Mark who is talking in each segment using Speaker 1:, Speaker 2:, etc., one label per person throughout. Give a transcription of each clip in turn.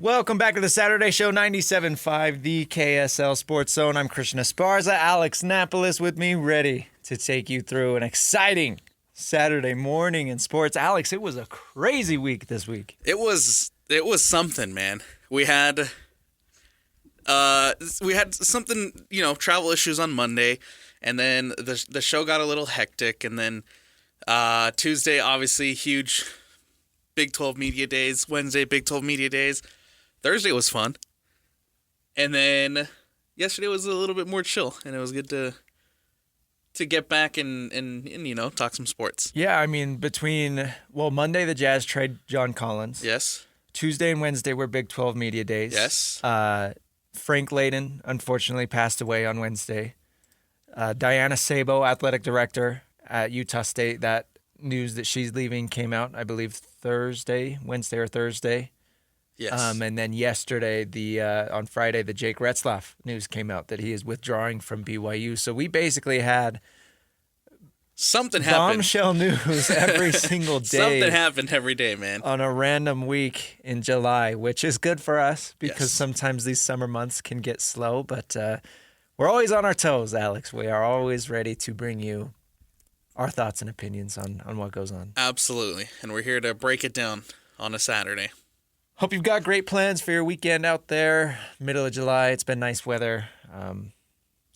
Speaker 1: Welcome back to the Saturday Show, 97.5, the KSL Sports Zone. I'm Christian Esparza, Alex Napoles with me, ready to take you through an exciting Saturday morning in sports. Alex, it was a crazy week this week.
Speaker 2: It was something, man. We had something, travel issues on Monday, and then the show got a little hectic, and then Tuesday, obviously, huge Big 12 Media Days. Wednesday, Big 12 Media Days. Thursday was fun. And then yesterday was a little bit more chill, and it was good to get back and talk some sports.
Speaker 1: Yeah, I mean, Monday the Jazz trade John Collins.
Speaker 2: Yes.
Speaker 1: Tuesday and Wednesday were Big 12 Media Days.
Speaker 2: Yes.
Speaker 1: Frank Layden, unfortunately, passed away on Wednesday. Diana Sabau, athletic director at Utah State, that news that she's leaving came out, I believe, Wednesday or Thursday.
Speaker 2: Yes.
Speaker 1: And then yesterday, on Friday, the Jake Retzlaff news came out that he is withdrawing from BYU. So we basically had
Speaker 2: something happened.
Speaker 1: Bombshell news every single day.
Speaker 2: Something happened every day, man.
Speaker 1: On a random week in July, which is good for us because sometimes these summer months can get slow. But we're always on our toes, Alex. We are always ready to bring you our thoughts and opinions on what goes on.
Speaker 2: Absolutely. And we're here to break it down on a Saturday.
Speaker 1: Hope you've got great plans for your weekend out there. Middle of July, it's been nice weather. A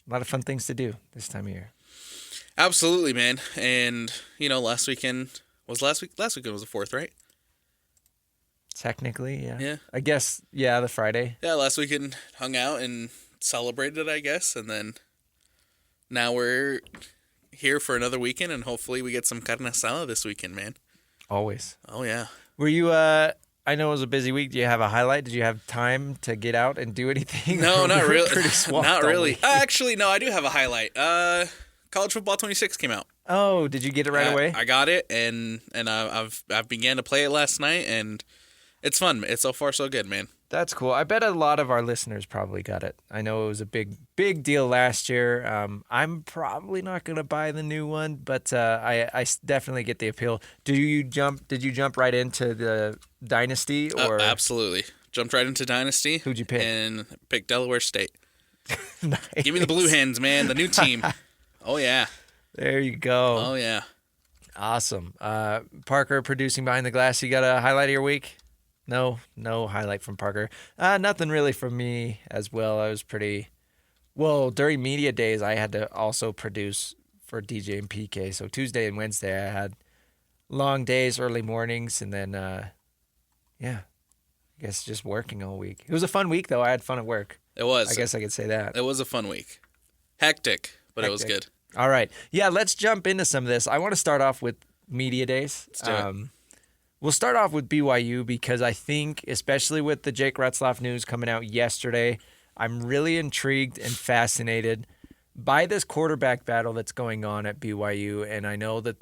Speaker 1: lot of fun things to do this time of year.
Speaker 2: Absolutely, man. And, last weekend was the 4th, right?
Speaker 1: Technically, yeah.
Speaker 2: Yeah.
Speaker 1: I guess, the Friday.
Speaker 2: Yeah, last weekend hung out and celebrated, I guess. And then now we're here for another weekend, and hopefully we get some carne asada this weekend, man.
Speaker 1: Always.
Speaker 2: Oh, yeah.
Speaker 1: Were you, I know it was a busy week. Do you have a highlight? Did you have time to get out and do anything?
Speaker 2: No, not really.
Speaker 1: Pretty swamped.
Speaker 2: Not really. Actually, no, I do have a highlight. College Football 26 came out.
Speaker 1: Oh, did you get it right away?
Speaker 2: I got it, and I've began to play it last night, and it's fun. It's so far so good, man.
Speaker 1: That's cool. I bet a lot of our listeners probably got it. I know it was a big deal last year. I'm probably not going to buy the new one, but I definitely get the appeal. Did you jump right into the Dynasty? Or
Speaker 2: absolutely. Jumped right into Dynasty.
Speaker 1: Who'd you pick?
Speaker 2: And picked Delaware State.
Speaker 1: Nice.
Speaker 2: Give me the Blue Hens, man. The new team. Oh, yeah.
Speaker 1: There you go.
Speaker 2: Oh, yeah.
Speaker 1: Awesome. Parker producing Behind the Glass. You got a highlight of your week? No highlight from Parker. Nothing really from me as well. I was during media days, I had to also produce for DJ and PK. So Tuesday and Wednesday, I had long days, early mornings, and then, I guess just working all week. It was a fun week, though. I had fun at work.
Speaker 2: It was.
Speaker 1: I guess I could say that.
Speaker 2: It was a fun week. Hectic, but it was good.
Speaker 1: All right. Yeah, let's jump into some of this. I want to start off with media days.
Speaker 2: Let's do it.
Speaker 1: We'll start off with BYU because I think, especially with the Jake Retzlaff news coming out yesterday, I'm really intrigued and fascinated by this quarterback battle that's going on at BYU. And I know that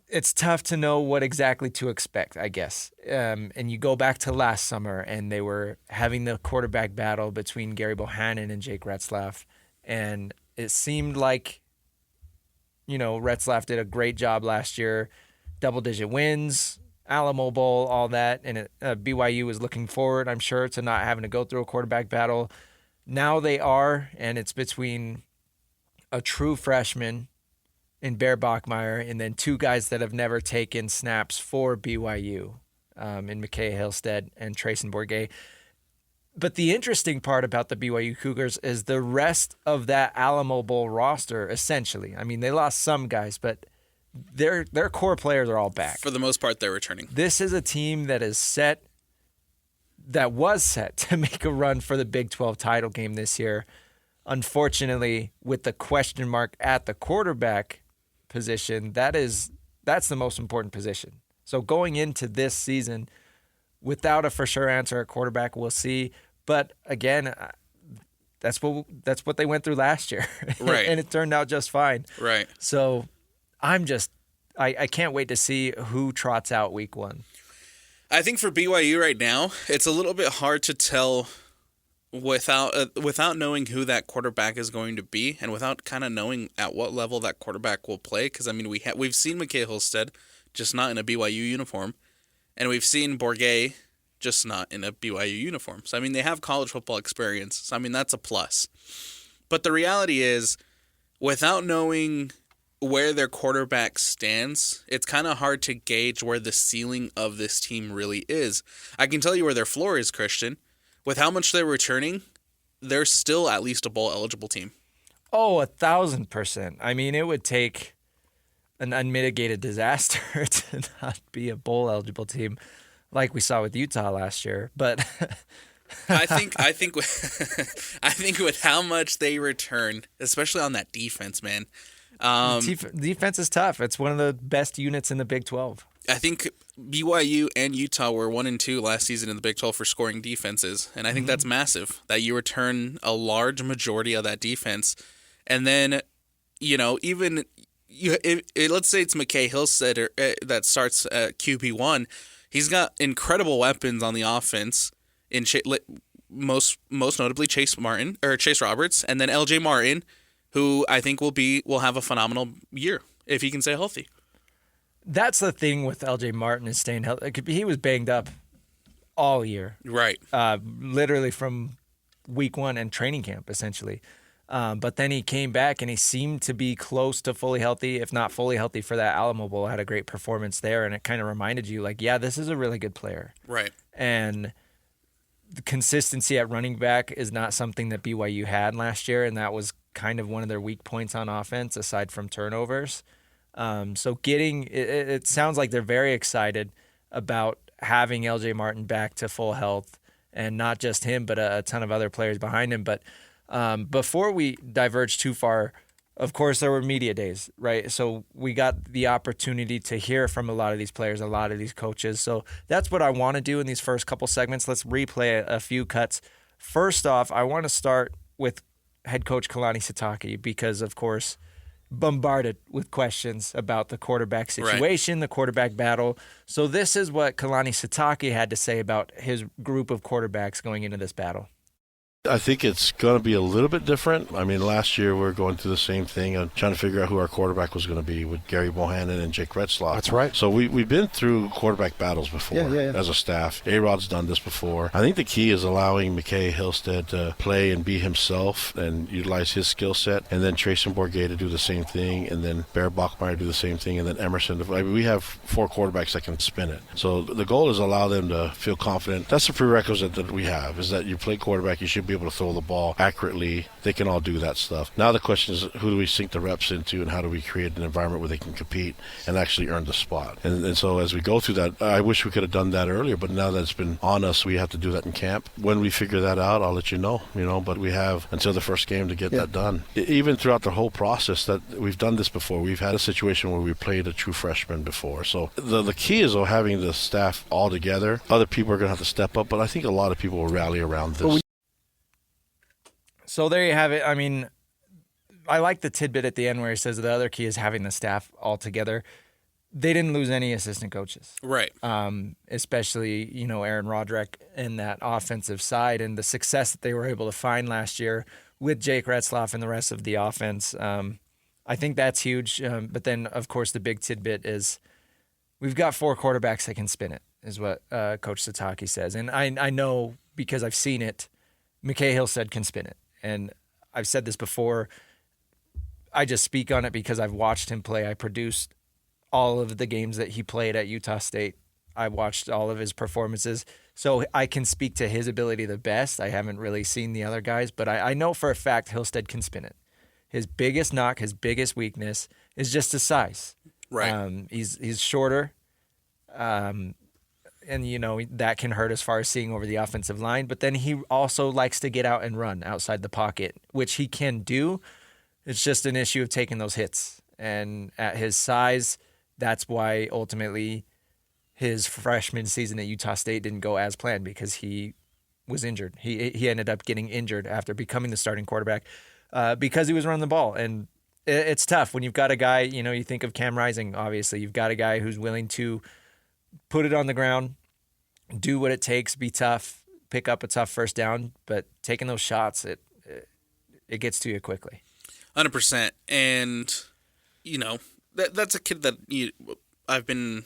Speaker 1: it's tough to know what exactly to expect, I guess. And you go back to last summer, and they were having the quarterback battle between Gary Bohannon and Jake Retzlaff. And it seemed like Retzlaff did a great job last year, double-digit wins, Alamo Bowl, all that, and BYU was looking forward, I'm sure, to not having to go through a quarterback battle. Now they are, and it's between a true freshman in Bear Bachmeier and then two guys that have never taken snaps for BYU in McKay Hillstead and Trayson Bourget. But the interesting part about the BYU Cougars is the rest of that Alamo Bowl roster, essentially. I mean, they lost some guys, but their core players are all back.
Speaker 2: For the most part, they're returning.
Speaker 1: This is a team that was set to make a run for the Big 12 title game this year. Unfortunately, with the question mark at the quarterback position, that's the most important position. So going into this season, without a for sure answer at quarterback, we'll see. But again, that's what they went through last year,
Speaker 2: right?
Speaker 1: And it turned out just fine,
Speaker 2: right?
Speaker 1: So I can't wait to see who trots out week one.
Speaker 2: I think for BYU right now, it's a little bit hard to tell without knowing who that quarterback is going to be, and without kind of knowing at what level that quarterback will play. Because I mean, we've seen McKay Hillstead, just not in a BYU uniform. And we've seen Bourget, just not in a BYU uniform. So, I mean, they have college football experience. So, I mean, that's a plus. But the reality is, without knowing where their quarterback stands, it's kind of hard to gauge where the ceiling of this team really is. I can tell you where their floor is, Christian. With how much they're returning, they're still at least a bowl-eligible team.
Speaker 1: Oh, 1,000%. I mean, it would take an unmitigated disaster to not be a bowl-eligible team like we saw with Utah last year. But
Speaker 2: I think I think with how much they return, especially on that defense, man.
Speaker 1: Defense is tough. It's one of the best units in the Big 12.
Speaker 2: I think BYU and Utah were 1 and 2 last season in the Big 12 for scoring defenses, and I think that's massive. That you return a large majority of that defense, and then even let's say it's McKay Hillstead that starts at QB1. He's got incredible weapons on the offense. Most notably Chase Roberts, and then LJ Martin, who I think will have a phenomenal year if he can stay healthy.
Speaker 1: That's the thing with LJ Martin is staying healthy. He was banged up all year,
Speaker 2: right?
Speaker 1: Literally from week 1 and training camp, essentially. But then he came back and he seemed to be close to fully healthy, if not fully healthy, for that Alamo Bowl. Had a great performance there, and it kind of reminded you, like, yeah, this is a really good player,
Speaker 2: right? And
Speaker 1: the consistency at running back is not something that BYU had last year, and that was kind of one of their weak points on offense, aside from turnovers. So it sounds like they're very excited about having LJ Martin back to full health, and not just him, but a ton of other players behind him. But before we diverge too far, of course, there were media days, right? So we got the opportunity to hear from a lot of these players, a lot of these coaches. So that's what I want to do in these first couple segments. Let's replay a few cuts. First off, I want to start with head coach Kalani Sitake because, of course, bombarded with questions about the quarterback situation, right, the quarterback battle. So this is what Kalani Sitake had to say about his group of quarterbacks going into this battle.
Speaker 3: I think it's going to be a little bit different. I mean, last year we were going through the same thing and trying to figure out who our quarterback was going to be with Gary Bohannon and Jake Retzlaff.
Speaker 4: That's right.
Speaker 3: So we've been through quarterback battles before as a staff. A-Rod's done this before. I think the key is allowing McKay Hillstead to play and be himself and utilize his skill set, and then Trace Bourget to do the same thing, and then Bear Bachmeyer to do the same thing, and then Emerson. We have 4 quarterbacks that can spin it. So the goal is allow them to feel confident. That's the prerequisite that we have, is that you play quarterback, you should be able to throw the ball accurately. They can all do that stuff. Now the question is, who do we sink the reps into, and how do we create an environment where they can compete and actually earn the spot? And so as we go through that, I wish we could have done that earlier, but now that it's been on us, we have to do that in camp. When we figure that out, I'll let you know, but we have until the first game to get that done. Even throughout the whole process, that we've done this before. We've had a situation where we played a true freshman before. So the key is, though, having the staff all together. Other people are going to have to step up, but I think a lot of people will rally around this.
Speaker 1: So there you have it. I mean, I like the tidbit at the end where he says the other key is having the staff all together. They didn't lose any assistant coaches.
Speaker 2: Right.
Speaker 1: Especially, Aaron Roderick and that offensive side, and the success that they were able to find last year with Jake Retzlaff and the rest of the offense. I think that's huge. But then, of course, the big tidbit is we've got 4 quarterbacks that can spin it, is what Coach Sitake says. And I know because I've seen it, McKay Hillstead can spin it. And I've said this before, I just speak on it because I've watched him play. I produced all of the games that he played at Utah State. I watched all of his performances. So I can speak to his ability the best. I haven't really seen the other guys, but I know for a fact Hillstead can spin it. His biggest knock, his biggest weakness is just his size.
Speaker 2: Right.
Speaker 1: He's shorter. And, that can hurt as far as seeing over the offensive line. But then he also likes to get out and run outside the pocket, which he can do. It's just an issue of taking those hits. And at his size, that's why ultimately his freshman season at Utah State didn't go as planned, because he was injured. He ended up getting injured after becoming the starting quarterback because he was running the ball. And it's tough when you've got a guy, you think of Cam Rising, obviously. You've got a guy who's willing to put it on the ground, do what it takes, be tough, pick up a tough first down, but taking those shots, it gets to you quickly.
Speaker 2: 100%. And, that's a kid that I've been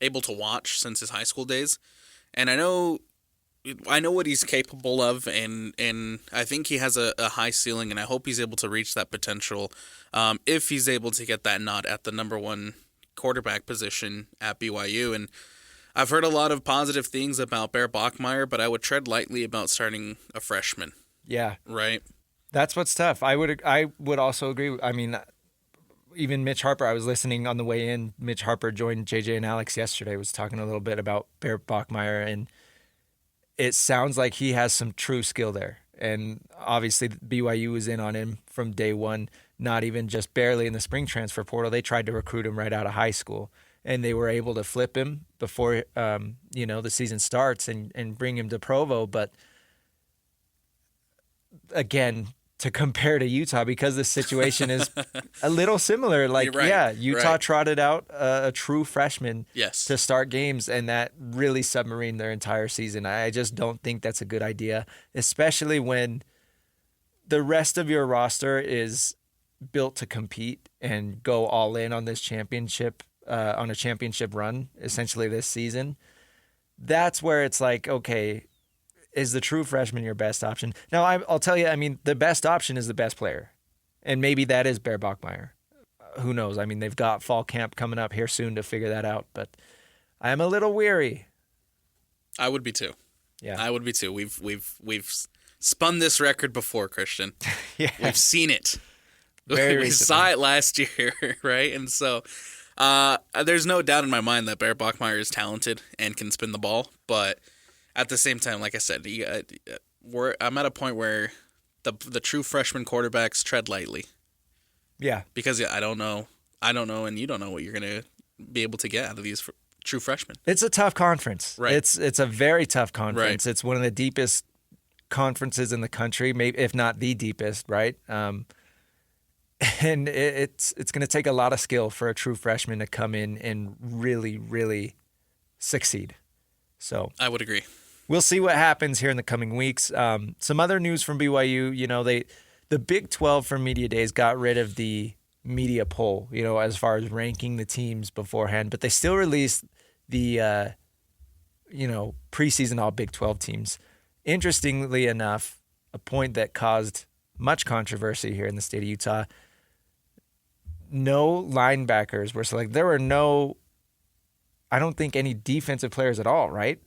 Speaker 2: able to watch since his high school days, and I know what he's capable of, and I think he has a high ceiling, and I hope he's able to reach that potential if he's able to get that nod at the number one quarterback position at BYU. And I've heard a lot of positive things about Bear Bachmeier, but I would tread lightly about starting a freshman.
Speaker 1: Yeah.
Speaker 2: Right?
Speaker 1: That's what's tough. I would also agree. I mean, even Mitch Harper, I was listening on the way in. Mitch Harper joined JJ and Alex yesterday, was talking a little bit about Bear Bachmeier, and it sounds like he has some true skill there. And obviously BYU was in on him from day one, not even just barely in the spring transfer portal. They tried to recruit him right out of high school, and they were able to flip him before the season starts and bring him to Provo. But again, to compare to Utah, because the situation is a little similar. Like,
Speaker 2: right.
Speaker 1: Yeah, Utah
Speaker 2: right.
Speaker 1: trotted out a true freshman
Speaker 2: Yes.
Speaker 1: to start games, and that really submarined their entire season. I just don't think that's a good idea, especially when the rest of your roster is built to compete and go all in on this championship, on a championship run, essentially this season. That's where it's like, okay, is the true freshman your best option? Now, I'll tell you, I mean, the best option is the best player. And maybe that is Bear Bachmeier. Who knows? I mean, they've got fall camp coming up here soon to figure that out. But I'm a little weary.
Speaker 2: I would be too.
Speaker 1: Yeah.
Speaker 2: I would be too. We've spun this record before, Christian.
Speaker 1: Yeah.
Speaker 2: We've seen it.
Speaker 1: Very
Speaker 2: we
Speaker 1: recently.
Speaker 2: saw it last year, right? And so there's no doubt in my mind that Bear Bachmeier is talented and can spin the ball. But at the same time, like I said, I'm at a point where the true freshman quarterbacks tread lightly.
Speaker 1: Yeah.
Speaker 2: Because I don't know, and you don't know what you're going to be able to get out of these true freshmen.
Speaker 1: It's a tough conference.
Speaker 2: Right.
Speaker 1: It's a very tough conference.
Speaker 2: Right.
Speaker 1: It's one of the deepest conferences in the country, maybe if not the deepest, right? And it's going to take a lot of skill for a true freshman to come in and really, really succeed. So
Speaker 2: I would agree.
Speaker 1: We'll see what happens here in the coming weeks. Some other news from BYU, the Big 12 for Media Days got rid of the media poll, as far as ranking the teams beforehand, but they still released the, preseason all Big 12 teams. Interestingly enough, a point that caused much controversy here in the state of Utah, no linebackers were selected. There were I don't think any defensive players at all, right?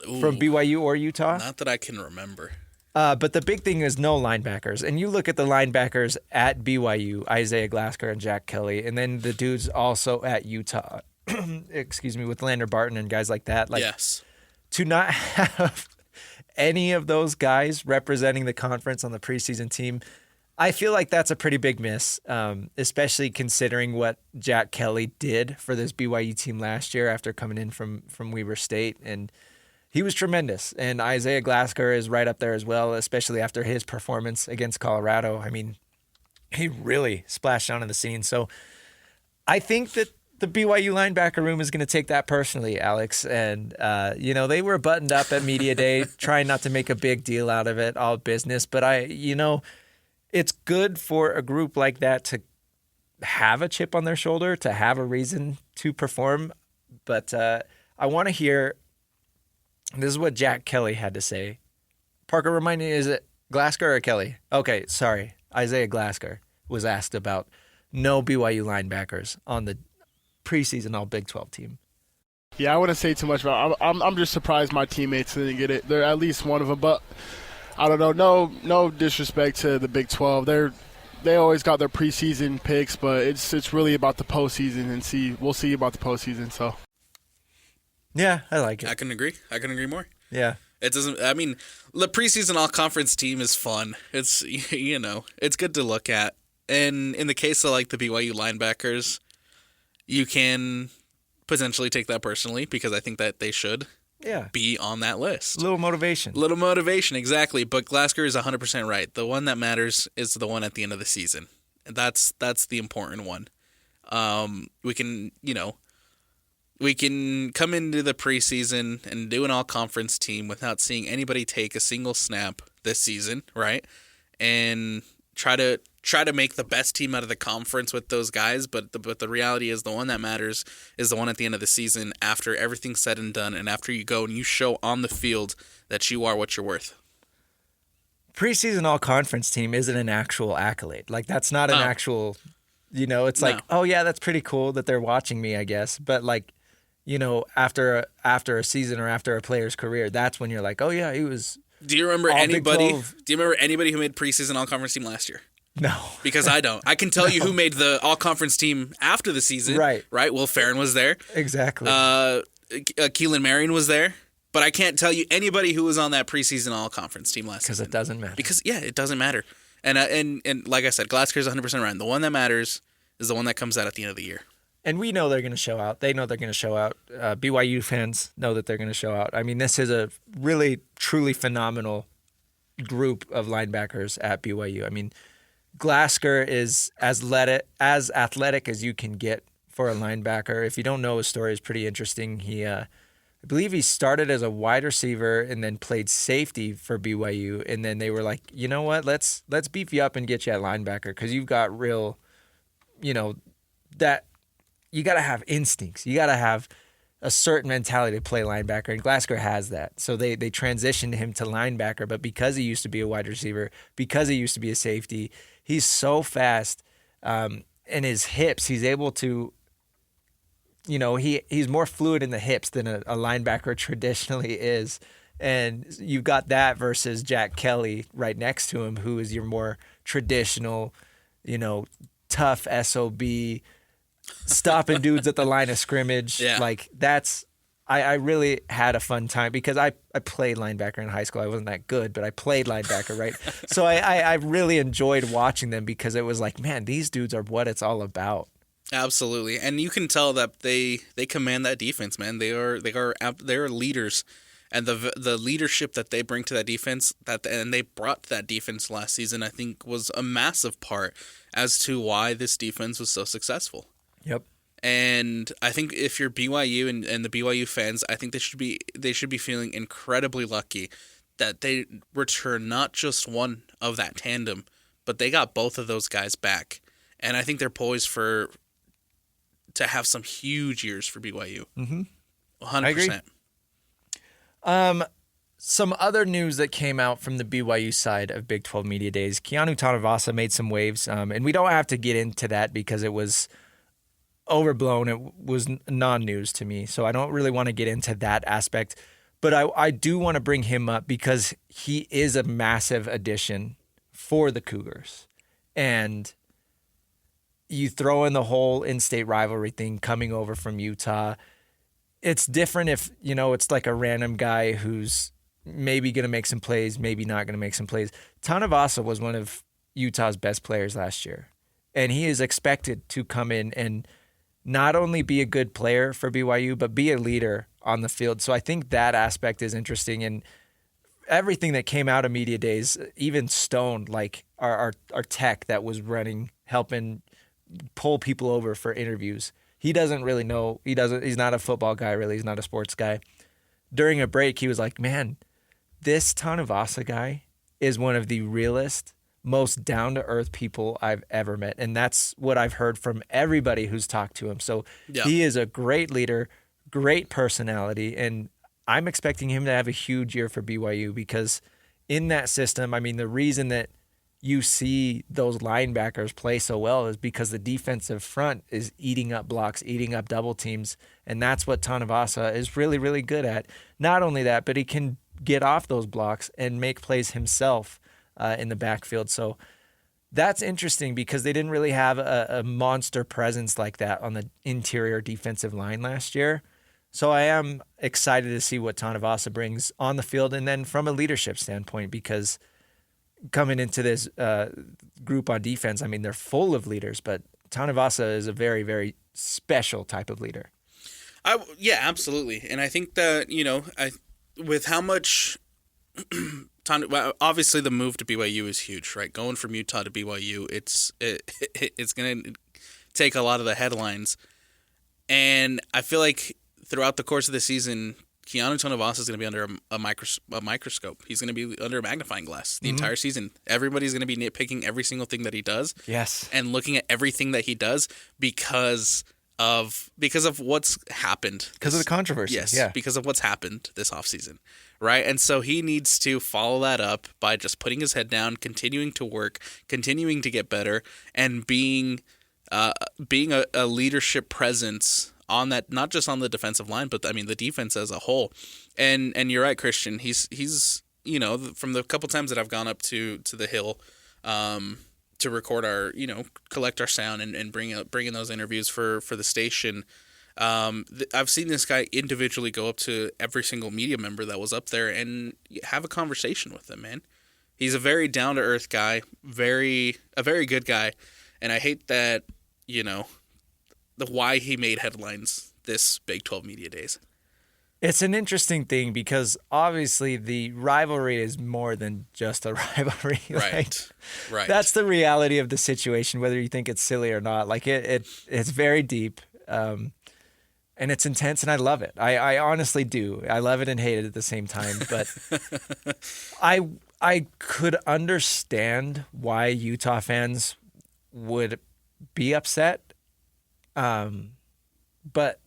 Speaker 2: Ooh,
Speaker 1: from BYU or Utah?
Speaker 2: Not that I can remember.
Speaker 1: But the big thing is no linebackers. And you look at the linebackers at BYU, Isaiah Glasker and Jack Kelly, and then the dudes also at Utah, with Lander Barton and guys like that.
Speaker 2: Yes.
Speaker 1: To not have any of those guys representing the conference on the preseason team, I feel like that's a pretty big miss, especially considering what Jack Kelly did for this BYU team last year after coming in from Weber State. And he was tremendous. And Isaiah Glasker is right up there as well, especially after his performance against Colorado. I mean, he really splashed onto the scene. So I think that the BYU linebacker room is going to take that personally, Alex. And, they were buttoned up at Media Day, trying not to make a big deal out of it, all business. But it's good for a group like that to have a chip on their shoulder, to have a reason to perform. But I want to hear, this is what Jack Kelly had to say. Parker, remind me, is it Glasker or Kelly? Okay, sorry. Isaiah Glasker was asked about no BYU linebackers on the preseason all Big 12 team.
Speaker 4: Yeah, I wouldn't say too much about it. I'm just surprised my teammates didn't get it. They're at least one of them, but I don't know. No disrespect to the Big 12. They always got their preseason picks, but it's really about the postseason, and we'll see about the postseason. So.
Speaker 1: Yeah, I like it.
Speaker 2: I can agree more.
Speaker 1: Yeah.
Speaker 2: It doesn't. I mean, the preseason all-conference team is fun. It's it's good to look at. And in the case of like the BYU linebackers, you can potentially take that personally because I think that they should be on that list.
Speaker 1: Little motivation,
Speaker 2: exactly. But Glasker is 100% right. The one that matters is the one at the end of the season. And that's the important one. We can come into the preseason and do an all-conference team without seeing anybody take a single snap this season, right? And try to try to make the best team out of the conference with those guys, but the reality is the one that matters is the one at the end of the season after everything's said and done, and after you go and you show on the field that you are what you're worth.
Speaker 1: Preseason all-conference team isn't an actual accolade. Like, that's not an actual, it's like, oh, yeah, that's pretty cool that they're watching me, I guess. But, like, after a season or after a player's career, that's when you're like, oh, yeah, he was.
Speaker 2: Do you remember anybody? Do you remember anybody who made preseason all-conference team last year?
Speaker 1: No.
Speaker 2: Because I don't. I can tell you who made the all-conference team after the season.
Speaker 1: Right.
Speaker 2: Will Farron was there.
Speaker 1: Exactly.
Speaker 2: Keelan Marion was there. But I can't tell you anybody who was on that preseason all-conference team last season.
Speaker 1: Because it doesn't matter.
Speaker 2: Because, it doesn't matter. And like I said, Glasker's 100% right. The one that matters is the one that comes out at the end of the year.
Speaker 1: And we know they're going to show out. They know they're going to show out. BYU fans know that they're going to show out. I mean, this is a really, truly phenomenal group of linebackers at BYU. I mean, Glasker is as athletic as you can get for a linebacker. If you don't know his story, it's pretty interesting. I believe he started as a wide receiver and then played safety for BYU. And then they were like, you know what, let's beef you up and get you at linebacker because you've got real, that you got to have instincts. You got to have a certain mentality to play linebacker, and Glasker has that. So they transitioned him to linebacker, but because he used to be a wide receiver, because he used to be a safety, he's so fast, and his hips, he's able to, he's more fluid in the hips than a linebacker traditionally is. And you've got that versus Jack Kelly right next to him, who is your more traditional, tough SOB, stopping dudes at the line of scrimmage.
Speaker 2: Yeah.
Speaker 1: Like, I really had a fun time because I played linebacker in high school. I wasn't that good, but I played linebacker, right? So I really enjoyed watching them because it was like, man, these dudes are what it's all about.
Speaker 2: Absolutely, and you can tell that they command that defense, man. They are leaders, and the leadership that they bring to that defense, and they brought to that defense last season, I think was a massive part as to why this defense was so successful.
Speaker 1: Yep.
Speaker 2: And I think if you're BYU and the BYU fans, I think they should be feeling incredibly lucky that they return not just one of that tandem, but they got both of those guys back, and I think they're poised to have some huge years for BYU. 100%.
Speaker 1: I agree. Some other news that came out from the BYU side of Big 12 Media Days, Keanu Tanavasa made some waves, and we don't have to get into that because it was overblown. It was non-news to me, so I don't really want to get into that aspect. But I do want to bring him up because he is a massive addition for the Cougars. And you throw in the whole in-state rivalry thing coming over from Utah. It's different if, it's like a random guy who's maybe going to make some plays, maybe not going to make some plays. Tanavasa was one of Utah's best players last year. And he is expected to come in and not only be a good player for BYU, but be a leader on the field. So I think that aspect is interesting. And everything that came out of Media Days, even Stone, like our tech that was helping pull people over for interviews. He doesn't really know. He's not a football guy, really. He's not a sports guy. During a break, he was like, man, this Tanavasa guy is one of the realest, most down-to-earth people I've ever met. And that's what I've heard from everybody who's talked to him. So He is a great leader, great personality, and I'm expecting him to have a huge year for BYU because in that system, I mean, the reason that you see those linebackers play so well is because the defensive front is eating up blocks, eating up double teams, and that's what Tanavasa is really, really good at. Not only that, but he can get off those blocks and make plays himself in the backfield. So that's interesting because they didn't really have a monster presence like that on the interior defensive line last year. So I am excited to see what Tanavasa brings on the field and then from a leadership standpoint because coming into this group on defense, I mean, they're full of leaders, but Tanavasa is a very, very special type of leader.
Speaker 2: Yeah, absolutely. And I think that, with how much obviously the move to BYU is huge, right? Going from Utah to BYU, it's going to take a lot of the headlines. And I feel like throughout the course of the season, Keanu Tonavasa is going to be under a microscope. He's going to be under a magnifying glass the entire season. Everybody's going to be nitpicking every single thing that he does.
Speaker 1: Yes.
Speaker 2: And looking at everything that he does because of what's happened.
Speaker 1: Because of the controversy.
Speaker 2: Yes,
Speaker 1: Yeah.
Speaker 2: because of what's happened this offseason. Right? And so he needs to follow that up by just putting his head down, continuing to work, continuing to get better, and being a leadership presence on that, not just on the defensive line, but I mean the defense as a whole. And you're right, Christian. He's from the couple times that I've gone up to the Hill to record our collect our sound and bring in those interviews for the station. I've seen this guy individually go up to every single media member that was up there and have a conversation with them. Man, he's a very down to earth guy, a very good guy, and I hate that why he made headlines this Big 12 Media Days.
Speaker 1: It's an interesting thing because obviously the rivalry is more than just a rivalry.
Speaker 2: Right. Right.
Speaker 1: That's the reality of the situation, whether you think it's silly or not. Like it's very deep, and it's intense, and I love it. I honestly do. I love it and hate it at the same time. But I could understand why Utah fans would be upset. But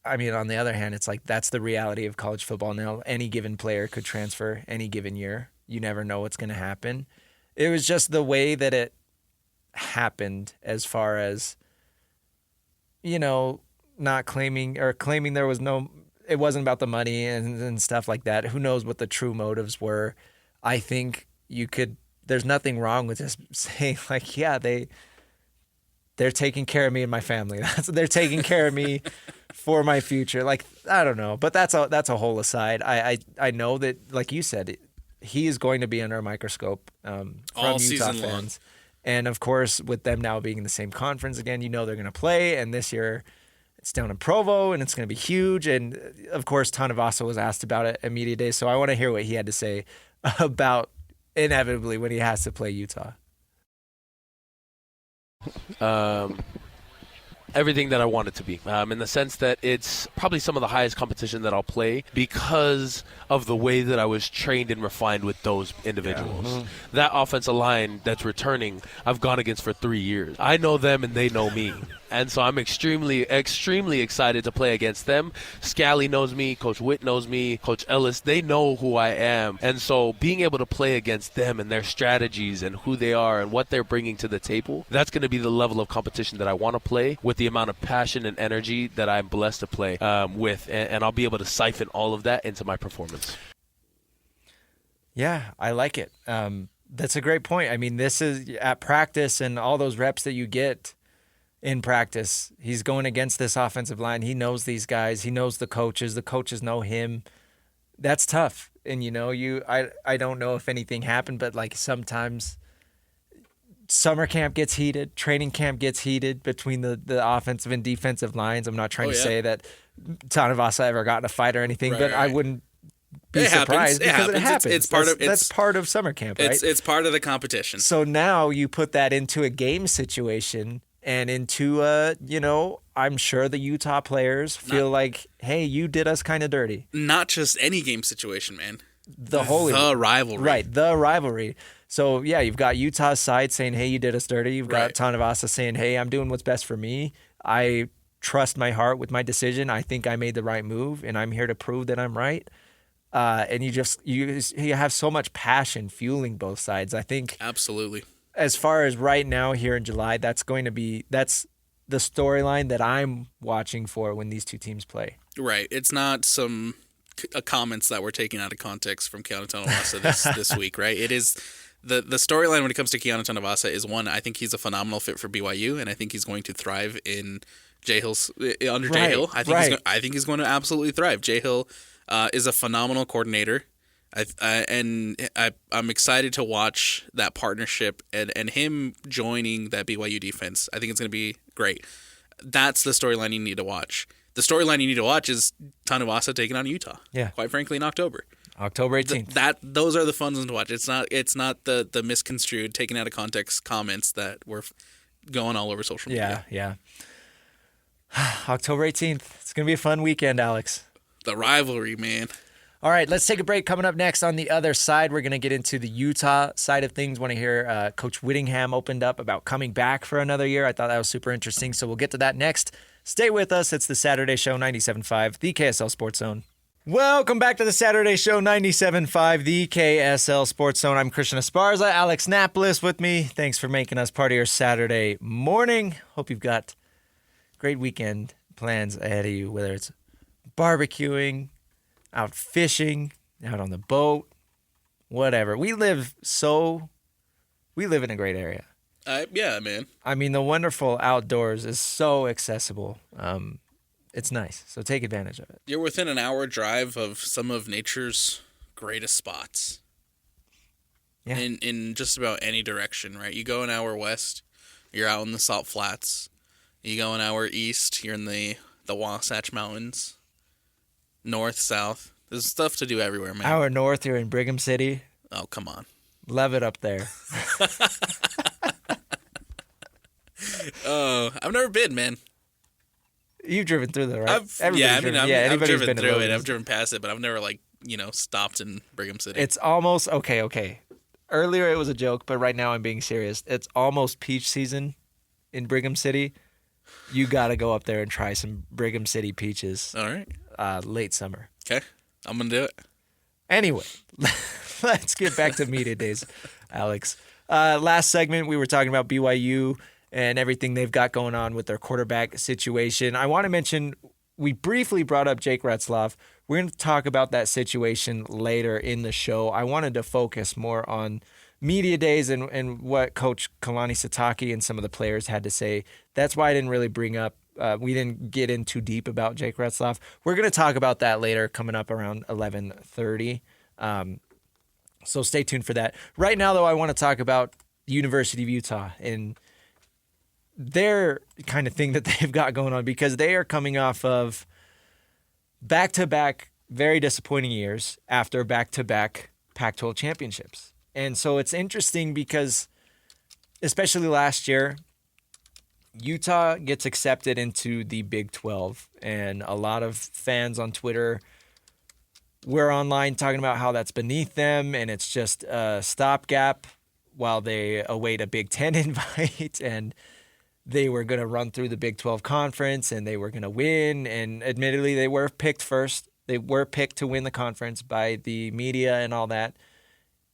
Speaker 1: I mean, on the other hand, it's like that's the reality of college football now. Any given player could transfer any given year. You never know what's going to happen. It was just the way that it happened as far as, not claiming there was it wasn't about the money and stuff like that. Who knows what the true motives were? I think there's nothing wrong with just saying like, yeah, they're taking care of me and my family. They're taking care of me for my future. Like, I don't know, but that's a whole aside. I know that, like you said, he is going to be under a microscope from
Speaker 2: all
Speaker 1: Utah
Speaker 2: season
Speaker 1: fans.
Speaker 2: long.
Speaker 1: And of course, with them now being in the same conference again, they're going to play. And this year, it's down in Provo, and it's going to be huge. And of course, Tonavasa was asked about it at Media Day, so I want to hear what he had to say about inevitably when he has to play Utah.
Speaker 5: Everything that I want it to be, in the sense that it's probably some of the highest competition that I'll play because of the way that I was trained and refined with those individuals. Yeah. That offensive line that's returning, I've gone against for 3 years. I know them and they know me. And so I'm extremely, extremely excited to play against them. Scally knows me, Coach Witt knows me, Coach Ellis, they know who I am. And so being able to play against them and their strategies and who they are and what they're bringing to the table, that's going to be the level of competition that I want to play with the amount of passion and energy that I'm blessed to play with. And I'll be able to siphon all of that into my performance.
Speaker 1: Yeah, I like it. That's a great point. I mean, this is at practice and all those reps that you get in practice. He's going against this offensive line. He knows these guys. He knows the coaches. The coaches know him. That's tough. And, I don't know if anything happened, but like sometimes summer camp gets heated. Training camp gets heated between the offensive and defensive lines. I'm not trying to say that Tonavasa ever got in a fight or anything, but I wouldn't be surprised because it happens. That's part of summer camp, right?
Speaker 2: It's part of the competition.
Speaker 1: So now you put that into a game situation and into I'm sure the Utah players feel like, hey, you did us kind of dirty.
Speaker 2: Not just any game situation, man.
Speaker 1: The
Speaker 2: rivalry.
Speaker 1: Right, the rivalry. So, yeah, you've got Utah's side saying, hey, you did us dirty. You've got Tonavasa saying, hey, I'm doing what's best for me. I trust my heart with my decision. I think I made the right move, and I'm here to prove that I'm right. And you have so much passion fueling both sides. I think
Speaker 2: absolutely. As
Speaker 1: far as right now here in July, that's the storyline that I'm watching for when these two teams play.
Speaker 2: Right. It's not some comments that were taken out of context from Keanu Tonavasa this week, right? It is the storyline when it comes to Keanu Tonavasa is one. I think he's a phenomenal fit for BYU, and I think he's going to thrive in Jay Hill's under Jay Hill. I think he's going to absolutely thrive. Jay Hill is a phenomenal coordinator. I'm excited to watch that partnership and him joining that BYU defense. I think it's going to be great. That's the storyline you need to watch. The storyline you need to watch is Tonavasa taking on Utah.
Speaker 1: Yeah.
Speaker 2: Quite frankly, in October.
Speaker 1: October 18th.
Speaker 2: Those are the fun ones to watch. It's not the misconstrued, taken out of context comments that were going all over social media.
Speaker 1: Yeah. October 18th. It's going to be a fun weekend, Alex.
Speaker 2: The rivalry, man.
Speaker 1: All right, let's take a break. Coming up next on the other side, we're going to get into the Utah side of things. Want to hear Coach Whittingham opened up about coming back for another year. I thought that was super interesting, so we'll get to that next. Stay with us. It's the Saturday Show, 97.5, the KSL Sports Zone. Welcome back to the Saturday Show, 97.5, the KSL Sports Zone. I'm Christian Esparza, Alex Napoles with me. Thanks for making us part of your Saturday morning. Hope you've got great weekend plans ahead of you, whether it's barbecuing, out fishing, out on the boat, whatever. We live in a great area.
Speaker 2: Yeah, man.
Speaker 1: I mean, the wonderful outdoors is so accessible. It's nice, so take advantage of it.
Speaker 2: You're within an hour drive of some of nature's greatest spots.
Speaker 1: Yeah.
Speaker 2: In just about any direction, right? You go an hour west, you're out in the Salt Flats. You go an hour east, you're in the Wasatch Mountains. North, south. There's stuff to do everywhere, man.
Speaker 1: Hour north, you're in Brigham City.
Speaker 2: Oh, come on.
Speaker 1: Love it up there.
Speaker 2: Oh, I've never been, man.
Speaker 1: You've driven through there, right?
Speaker 2: I've driven
Speaker 1: been
Speaker 2: through it.
Speaker 1: Lowe's.
Speaker 2: I've driven past it, but I've never, stopped in Brigham City.
Speaker 1: It's almost, okay. Earlier it was a joke, but right now I'm being serious. It's almost peach season in Brigham City. You got to go up there and try some Brigham City peaches.
Speaker 2: All right.
Speaker 1: Late summer.
Speaker 2: Okay. I'm going to do it.
Speaker 1: Anyway, let's get back to media days, Alex. Last segment, we were talking about BYU and everything they've got going on with their quarterback situation. I want to mention, we briefly brought up Jake Retzlaff. We're going to talk about that situation later in the show. I wanted to focus more on media days and what Coach Kalani Sitake and some of the players had to say. That's why I didn't really bring up, we didn't get in too deep about Jake Retzlaff. We're going to talk about that later, coming up around 11:30. So stay tuned for that. Right now, though, I want to talk about the University of Utah and their kind of thing that they've got going on, because they are coming off of back-to-back very disappointing years after back-to-back Pac-12 championships. And so it's interesting because, especially last year, Utah gets accepted into the Big 12, and a lot of fans on Twitter were online talking about how that's beneath them and it's just a stopgap while they await a Big 10 invite, and they were going to run through the Big 12 conference and they were going to win. And admittedly, they were picked first. They were picked to win the conference by the media and all that.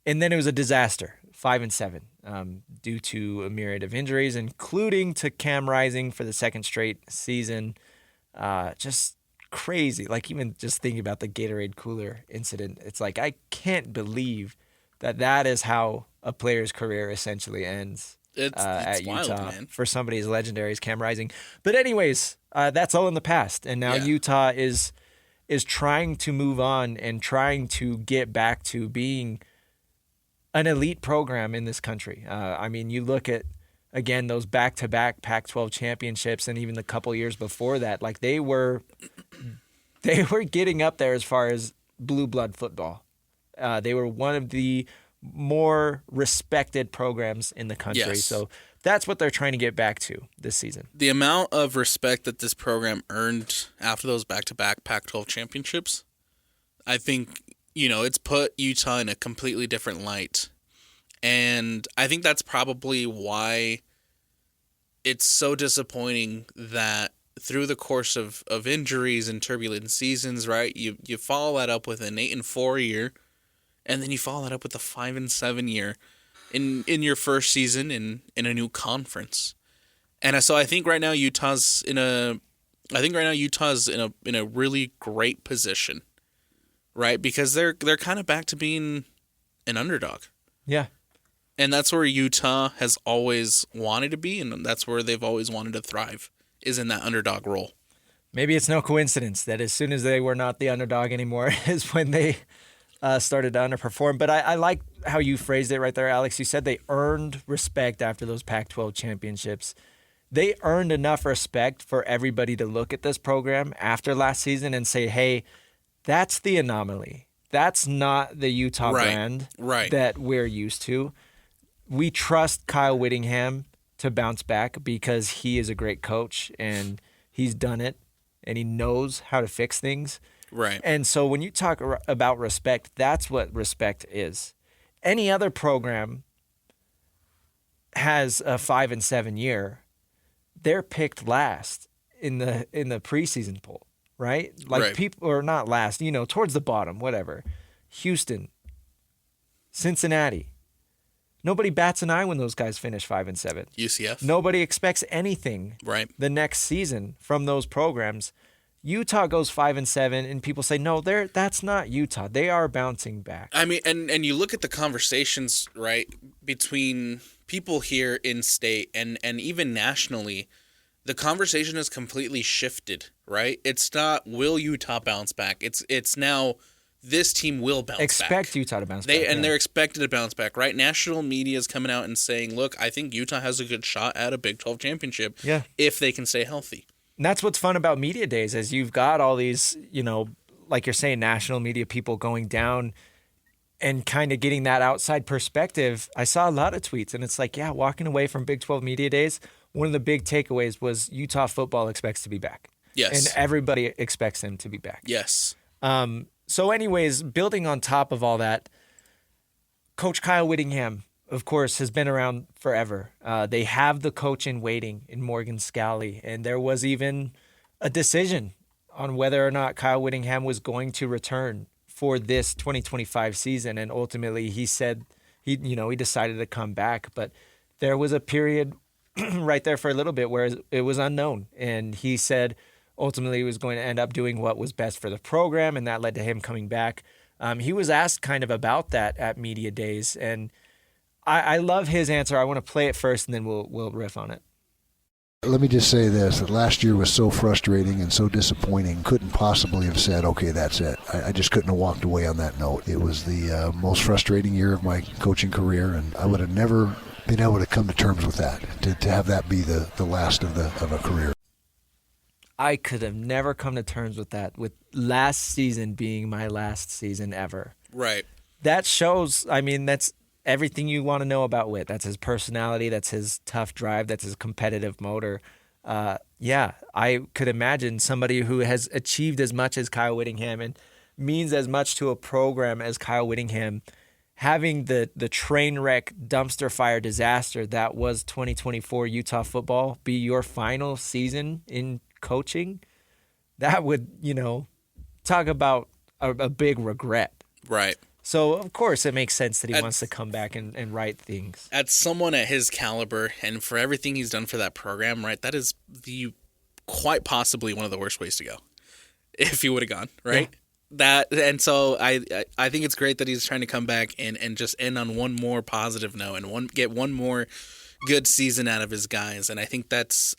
Speaker 1: And then it was a disaster, 5-7, due to a myriad of injuries, including to Cam Rising for the second straight season. Just crazy. Like, even just thinking about the Gatorade cooler incident, it's like, I can't believe that is how a player's career essentially ends.
Speaker 2: It's
Speaker 1: At
Speaker 2: wild,
Speaker 1: Utah,
Speaker 2: man.
Speaker 1: for somebody as legendary as Cam Rising. But anyways, that's all in the past, and now Utah is trying to move on and trying to get back to being an elite program in this country. I mean, you look at, again, those back-to-back Pac-12 championships, and even the couple years before that, like they were getting up there as far as blue blood football. They were one of the more respected programs in the country.
Speaker 2: Yes.
Speaker 1: So that's what they're trying to get back to this season.
Speaker 2: The amount of respect that this program earned after those back-to-back Pac-12 championships, I think, it's put Utah in a completely different light. And I think that's probably why it's so disappointing that through the course of injuries and turbulent seasons, right, you follow that up with an 8-4 year, and then you follow that up with a 5-7 year in your first season in a new conference. And so I think right now Utah's in a really great position, right? Because they're kind of back to being an underdog.
Speaker 1: Yeah.
Speaker 2: And that's where Utah has always wanted to be, and that's where they've always wanted to thrive, is in that underdog role.
Speaker 1: Maybe it's no coincidence that as soon as they were not the underdog anymore is when they started to underperform. But I like how you phrased it right there, Alex. You said they earned respect after those Pac-12 championships. They earned enough respect for everybody to look at this program after last season and say, hey, that's the anomaly. That's not the Utah brand that we're used to. We trust Kyle Whittingham to bounce back because he is a great coach and he's done it and he knows how to fix things.
Speaker 2: Right.
Speaker 1: And so when you talk about respect, that's what respect is. Any other program has a 5-7 year, they're picked last in the preseason poll, right? Like
Speaker 2: Right.
Speaker 1: people, or not last, towards the bottom, whatever. Houston, Cincinnati. Nobody bats an eye when those guys finish 5-7.
Speaker 2: UCF.
Speaker 1: Nobody expects anything
Speaker 2: Right.
Speaker 1: the next season from those programs. Utah goes 5-7, and people say, no, that's not Utah. They are bouncing back.
Speaker 2: I mean, and you look at the conversations, right, between people here in state and even nationally, the conversation has completely shifted, right? It's not, will Utah bounce back? It's now, this team will bounce back.
Speaker 1: Expect Utah to bounce back.
Speaker 2: They're expected to bounce back, right? National media is coming out and saying, look, I think Utah has a good shot at a Big 12 championship if they can stay healthy.
Speaker 1: And that's what's fun about media days is you've got all these, like you're saying, national media people going down and kind of getting that outside perspective. I saw a lot of tweets, and it's like, walking away from Big 12 media days, one of the big takeaways was Utah football expects to be back.
Speaker 2: Yes.
Speaker 1: And everybody expects them to be back.
Speaker 2: Yes.
Speaker 1: So anyways, building on top of all that, Coach Kyle Whittingham, of course, has been around forever. They have the coach in waiting in Morgan Scalley, and there was even a decision on whether or not Kyle Whittingham was going to return for this 2025 season, and ultimately he said he decided to come back, but there was a period right there for a little bit where it was unknown, and he said ultimately he was going to end up doing what was best for the program, and that led to him coming back. He was asked kind of about that at media days, and I love his answer. I want to play it first, and then we'll riff on it.
Speaker 6: Let me just say this, that last year was so frustrating and so disappointing. Couldn't possibly have said, okay, that's it. I just couldn't have walked away on that note. It was the most frustrating year of my coaching career, and I would have never been able to come to terms with that, to have that be the last of a career.
Speaker 1: I could have never come to terms with that, with last season being my last season ever.
Speaker 2: Right.
Speaker 1: That shows, that's everything you want to know about Whit. That's his personality. That's his tough drive. That's his competitive motor. I could imagine somebody who has achieved as much as Kyle Whittingham and means as much to a program as Kyle Whittingham having the train wreck dumpster fire disaster that was 2024 Utah football be your final season in coaching. That would, talk about a big regret.
Speaker 2: Right.
Speaker 1: So, of course, it makes sense that he wants to come back and right things.
Speaker 2: At someone at his caliber and for everything he's done for that program, right, that is quite possibly one of the worst ways to go if he would have gone, right? Yeah. So I think it's great that he's trying to come back and just end on one more positive note and get one more good season out of his guys, and I think that's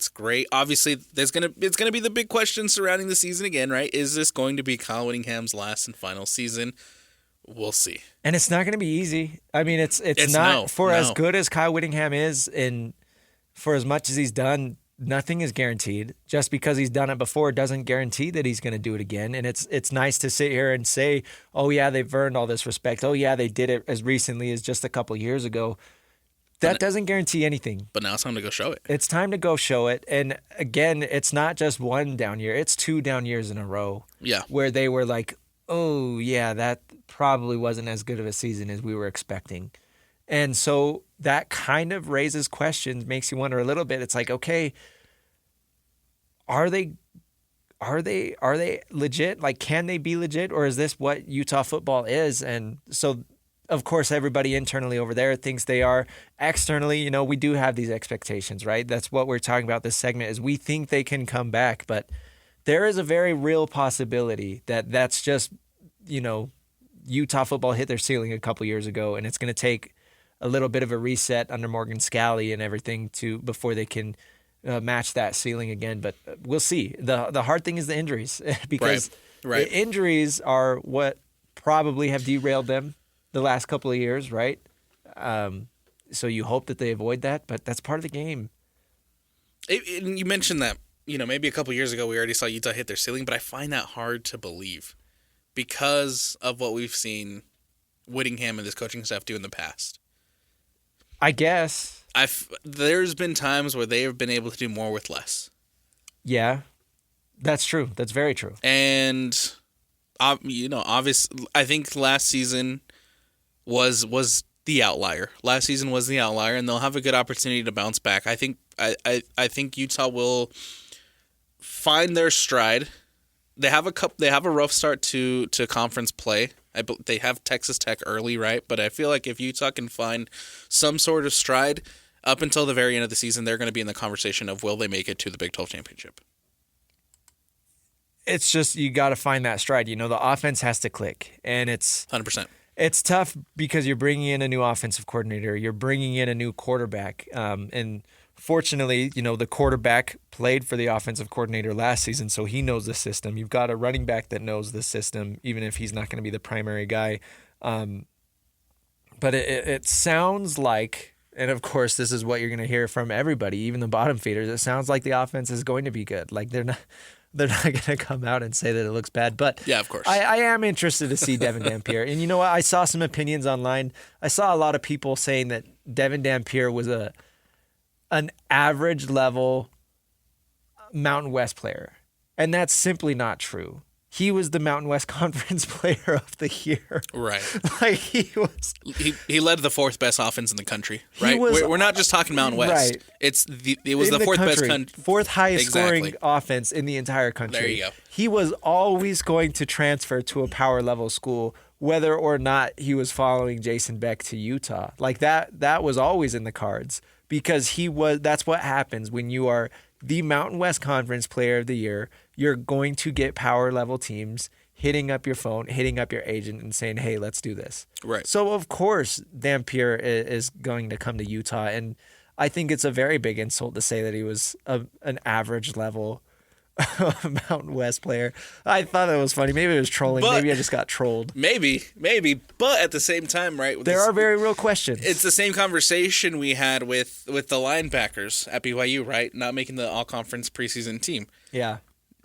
Speaker 2: great. Obviously, it's gonna be the big question surrounding the season again, right? Is this going to be Kyle Whittingham's last and final season? We'll see.
Speaker 1: And it's not going to be easy. It's not as good as Kyle Whittingham is, and for as much as he's done, nothing is guaranteed. Just because he's done it before doesn't guarantee that he's going to do it again. And it's nice to sit here and say, oh yeah, they've earned all this respect. Oh yeah, they did it as recently as just a couple years ago. That doesn't guarantee anything.
Speaker 2: But now it's time to go show it.
Speaker 1: It's time to go show it. And again, it's not just one down year. It's 2 down years in a row.
Speaker 2: Yeah.
Speaker 1: Where they were like, oh, yeah, that probably wasn't as good of a season as we were expecting. And so that kind of raises questions, makes you wonder a little bit. It's like, okay, are they legit? Like, can they be legit? Or is this what Utah football is? And so, of course, everybody internally over there thinks they are. Externally, we do have these expectations, right? That's what we're talking about this segment is we think they can come back, but there is a very real possibility that that's just, Utah football hit their ceiling a couple years ago, and it's going to take a little bit of a reset under Morgan Scalley and everything before they can match that ceiling again. But we'll see. The hard thing is the injuries because
Speaker 2: Right.
Speaker 1: the injuries are what probably have derailed them the last couple of years, right? So you hope that they avoid that, but that's part of the game.
Speaker 2: You mentioned that, maybe a couple years ago we already saw Utah hit their ceiling, but I find that hard to believe because of what we've seen Whittingham and this coaching staff do in the past.
Speaker 1: I guess.
Speaker 2: There's been times where they have been able to do more with less.
Speaker 1: Yeah. That's true. That's very true.
Speaker 2: And obviously, I think last season was the outlier. Last season was the outlier, and they'll have a good opportunity to bounce back. I think Utah will find their stride. They have a rough start to conference play. They have Texas Tech early, right? But I feel like if Utah can find some sort of stride up until the very end of the season, they're going to be in the conversation of will they make it to the Big 12 championship.
Speaker 1: It's just you got to find that stride. The offense has to click, and it's
Speaker 2: 100%.
Speaker 1: It's tough because you're bringing in a new offensive coordinator, you're bringing in a new quarterback, and fortunately, the quarterback played for the offensive coordinator last season, so he knows the system. You've got a running back that knows the system, even if he's not going to be the primary guy. But it sounds like, and of course, this is what you're going to hear from everybody, even the bottom feeders. It sounds like the offense is going to be good. Like they're not going to come out and say that it looks bad. But
Speaker 2: yeah, of course.
Speaker 1: I am interested to see Devin Dampier. And you know what? I saw some opinions online. I saw a lot of people saying that Devin Dampier was an average level Mountain West player. And that's simply not true. He was the Mountain West Conference Player of the Year.
Speaker 2: Right.
Speaker 1: Like he was.
Speaker 2: He led the fourth best offense in the country. Right. We're not just talking Mountain West.
Speaker 1: Right.
Speaker 2: It was the fourth best
Speaker 1: fourth highest scoring offense in the entire country.
Speaker 2: There you go.
Speaker 1: He was always going to transfer to a power level school, whether or not he was following Jason Beck to Utah. Like that was always in the cards because that's what happens when you are the Mountain West Conference Player of the Year. You're going to get power level teams hitting up your phone, hitting up your agent and saying, hey, let's do this.
Speaker 2: Right.
Speaker 1: So, of course, Dampier is going to come to Utah. And I think it's a very big insult to say that he was an average level Mountain West player. I thought it was funny. Maybe it was trolling. Maybe I just got trolled.
Speaker 2: Maybe. But at the same time, right?
Speaker 1: There are very real questions.
Speaker 2: It's the same conversation we had with the linebackers at BYU, right? Not making the all-conference preseason team.
Speaker 1: Yeah.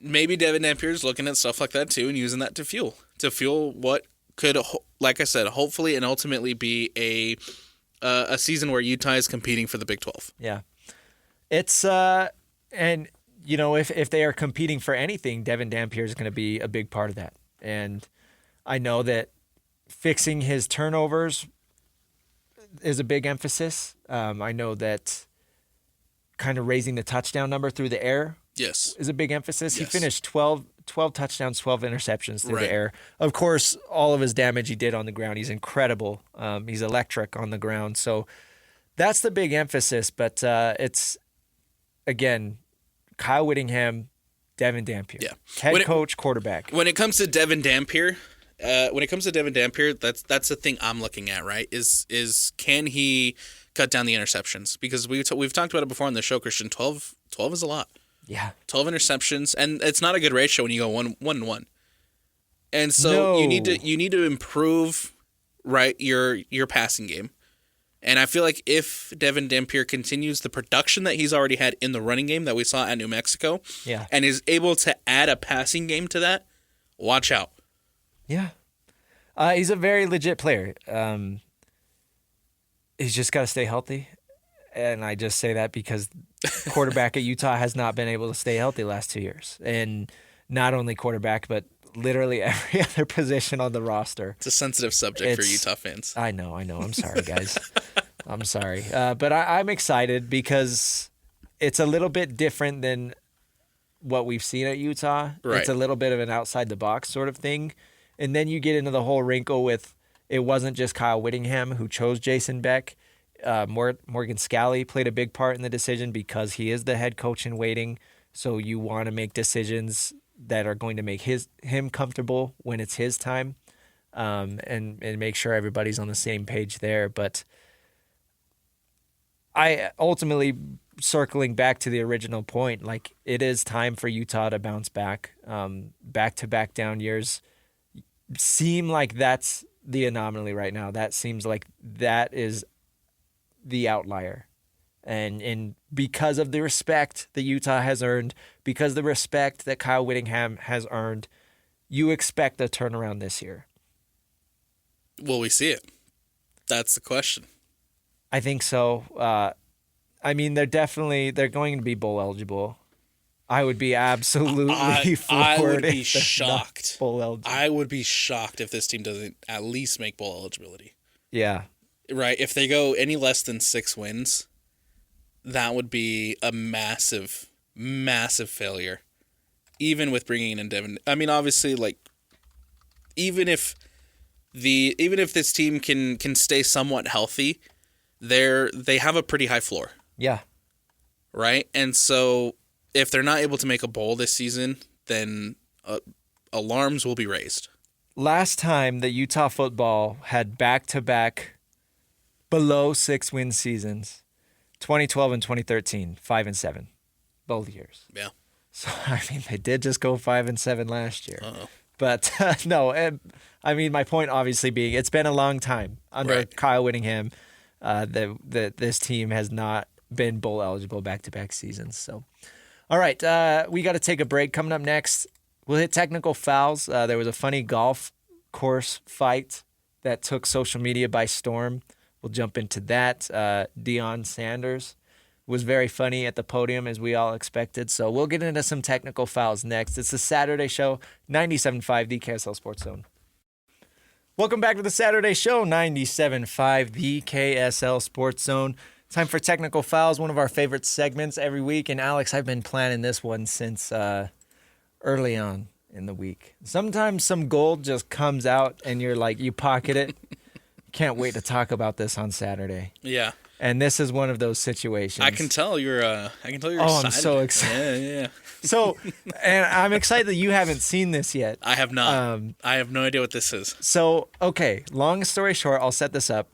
Speaker 2: Maybe Devin Dampier's looking at stuff like that too and using that to fuel what could, like I said, hopefully and ultimately be a season where Utah is competing for the Big 12.
Speaker 1: Yeah. It's and if they are competing for anything, Devin Dampier is going to be a big part of that. And I know that fixing his turnovers is a big emphasis. I know that kind of raising the touchdown number through the air is a big emphasis.
Speaker 2: Yes.
Speaker 1: He finished 12 touchdowns, 12 interceptions through the air. Of course, all of his damage he did on the ground. He's incredible. He's electric on the ground. So that's the big emphasis. But it's, again, Kyle Whittingham, Devin Dampier.
Speaker 2: Yeah.
Speaker 1: Head coach, quarterback.
Speaker 2: When it comes to Devin Dampier, that's the thing I'm looking at, right? Is can he cut down the interceptions? Because we've talked about it before on the show, Christian. 12 is a lot.
Speaker 1: Yeah.
Speaker 2: 12 interceptions, and it's not a good ratio when you go 1-1. And so you need to improve, right, your passing game. And I feel like if Devin Dampier continues the production that he's already had in the running game that we saw at New Mexico, and is able to add a passing game to that, watch out.
Speaker 1: Yeah. He's a very legit player. He's just got to stay healthy. And I just say that because quarterback at Utah has not been able to stay healthy the last 2 years. And not only quarterback, but literally every other position on the roster.
Speaker 2: It's a sensitive subject for Utah fans.
Speaker 1: I know. I'm sorry, guys. I'm sorry. But I'm excited because it's a little bit different than what we've seen at Utah.
Speaker 2: Right.
Speaker 1: It's a little bit of an outside-the-box sort of thing. And then you get into the whole wrinkle with it wasn't just Kyle Whittingham who chose Jason Beck. Morgan Scalley played a big part in the decision because he is the head coach in waiting. So you want to make decisions that are going to make him comfortable when it's his time, and make sure everybody's on the same page there. But I ultimately, circling back to the original point, like it is time for Utah to bounce back. Back-to-back down years seem like that's the anomaly right now. That seems like that is the outlier. And because of the respect that Utah has earned, because of the respect that Kyle Whittingham has earned, you expect a turnaround this year.
Speaker 2: Will we see it? That's the question.
Speaker 1: I think so. I mean, they're going to be bowl eligible. I would be absolutely floored.
Speaker 2: I would be
Speaker 1: if they're not
Speaker 2: shocked.
Speaker 1: bowl eligible.
Speaker 2: I would be shocked if this team doesn't at least make bowl eligibility.
Speaker 1: Yeah.
Speaker 2: Right? If they go any less than 6 wins, that would be a massive, massive failure. Even with bringing in Devin. I mean, obviously, like, even if this team can stay somewhat healthy, they have a pretty high floor.
Speaker 1: Yeah.
Speaker 2: Right? And so if they're not able to make a bowl this season, then alarms will be raised.
Speaker 1: Last time that Utah football had back-to-back below 6-win seasons, 2012 and 2013, 5-7, both years.
Speaker 2: Yeah.
Speaker 1: So, I mean, they did just go 5-7 last year.
Speaker 2: Uh-oh.
Speaker 1: But, no, I mean, my point obviously being it's been a long time under
Speaker 2: Right.
Speaker 1: Kyle Whittingham that this team has not been bowl eligible back-to-back seasons. So, all right, we got to take a break. Coming up next, we'll hit technical fouls. There was a funny golf course fight that took social media by storm. We'll jump into that. Deion Sanders was very funny at the podium, as we all expected. So we'll get into some technical fouls next. It's the Saturday Show, 97.5, the KSL Sports Zone. Welcome back to the Saturday Show, 97.5, the KSL Sports Zone. Time for technical fouls, one of our favorite segments every week. And Alex, I've been planning this one since early on in the week. Sometimes some gold just comes out and you're like, you pocket it. Can't wait to talk about this on Saturday.
Speaker 2: Yeah.
Speaker 1: And this is one of those situations.
Speaker 2: I can tell you're
Speaker 1: Oh,
Speaker 2: excited.
Speaker 1: I'm so excited.
Speaker 2: Yeah.
Speaker 1: So, and I'm excited that you haven't seen this yet.
Speaker 2: I have not. I have no idea what this is.
Speaker 1: So, okay, long story short, I'll set this up.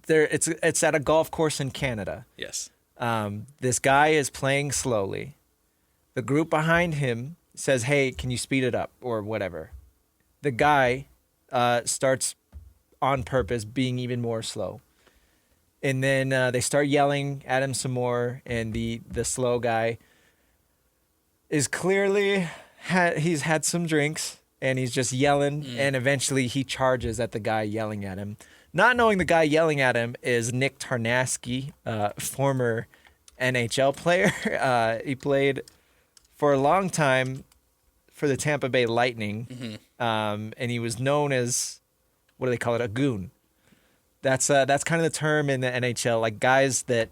Speaker 1: It's at a golf course in Canada.
Speaker 2: Yes.
Speaker 1: This guy is playing slowly. The group behind him says, "Hey, can you speed it up?" or whatever. The guy starts on purpose being even more slow. And then they start yelling at him some more, and the slow guy is clearly he's had some drinks, and he's just yelling, and eventually he charges at the guy yelling at him. Not knowing the guy yelling at him is Nick Tarnasky, former NHL player. He played for a long time for the Tampa Bay Lightning, and he was known as, what do they call it, a goon. That's kind of the term in the NHL, like guys that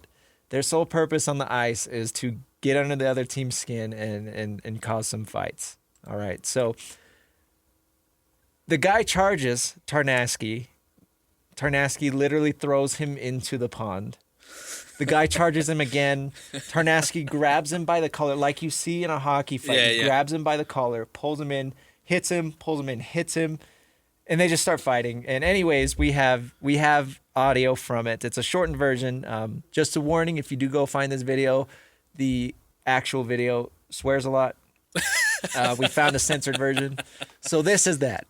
Speaker 1: their sole purpose on the ice is to get under the other team's skin and cause some fights. All right, so the guy charges Tarnasky. Tarnasky literally throws him into the pond. The guy charges him again. Tarnasky grabs him by the collar, like you see in a hockey fight.
Speaker 2: Yeah,
Speaker 1: He
Speaker 2: yeah.
Speaker 1: grabs him by the collar, pulls him in, hits him, pulls him in, hits him. And they just start fighting. And anyways, we have audio from it. It's a shortened version. Just a warning, if you do go find this video, the actual video swears a lot. We found a censored version. So this is that.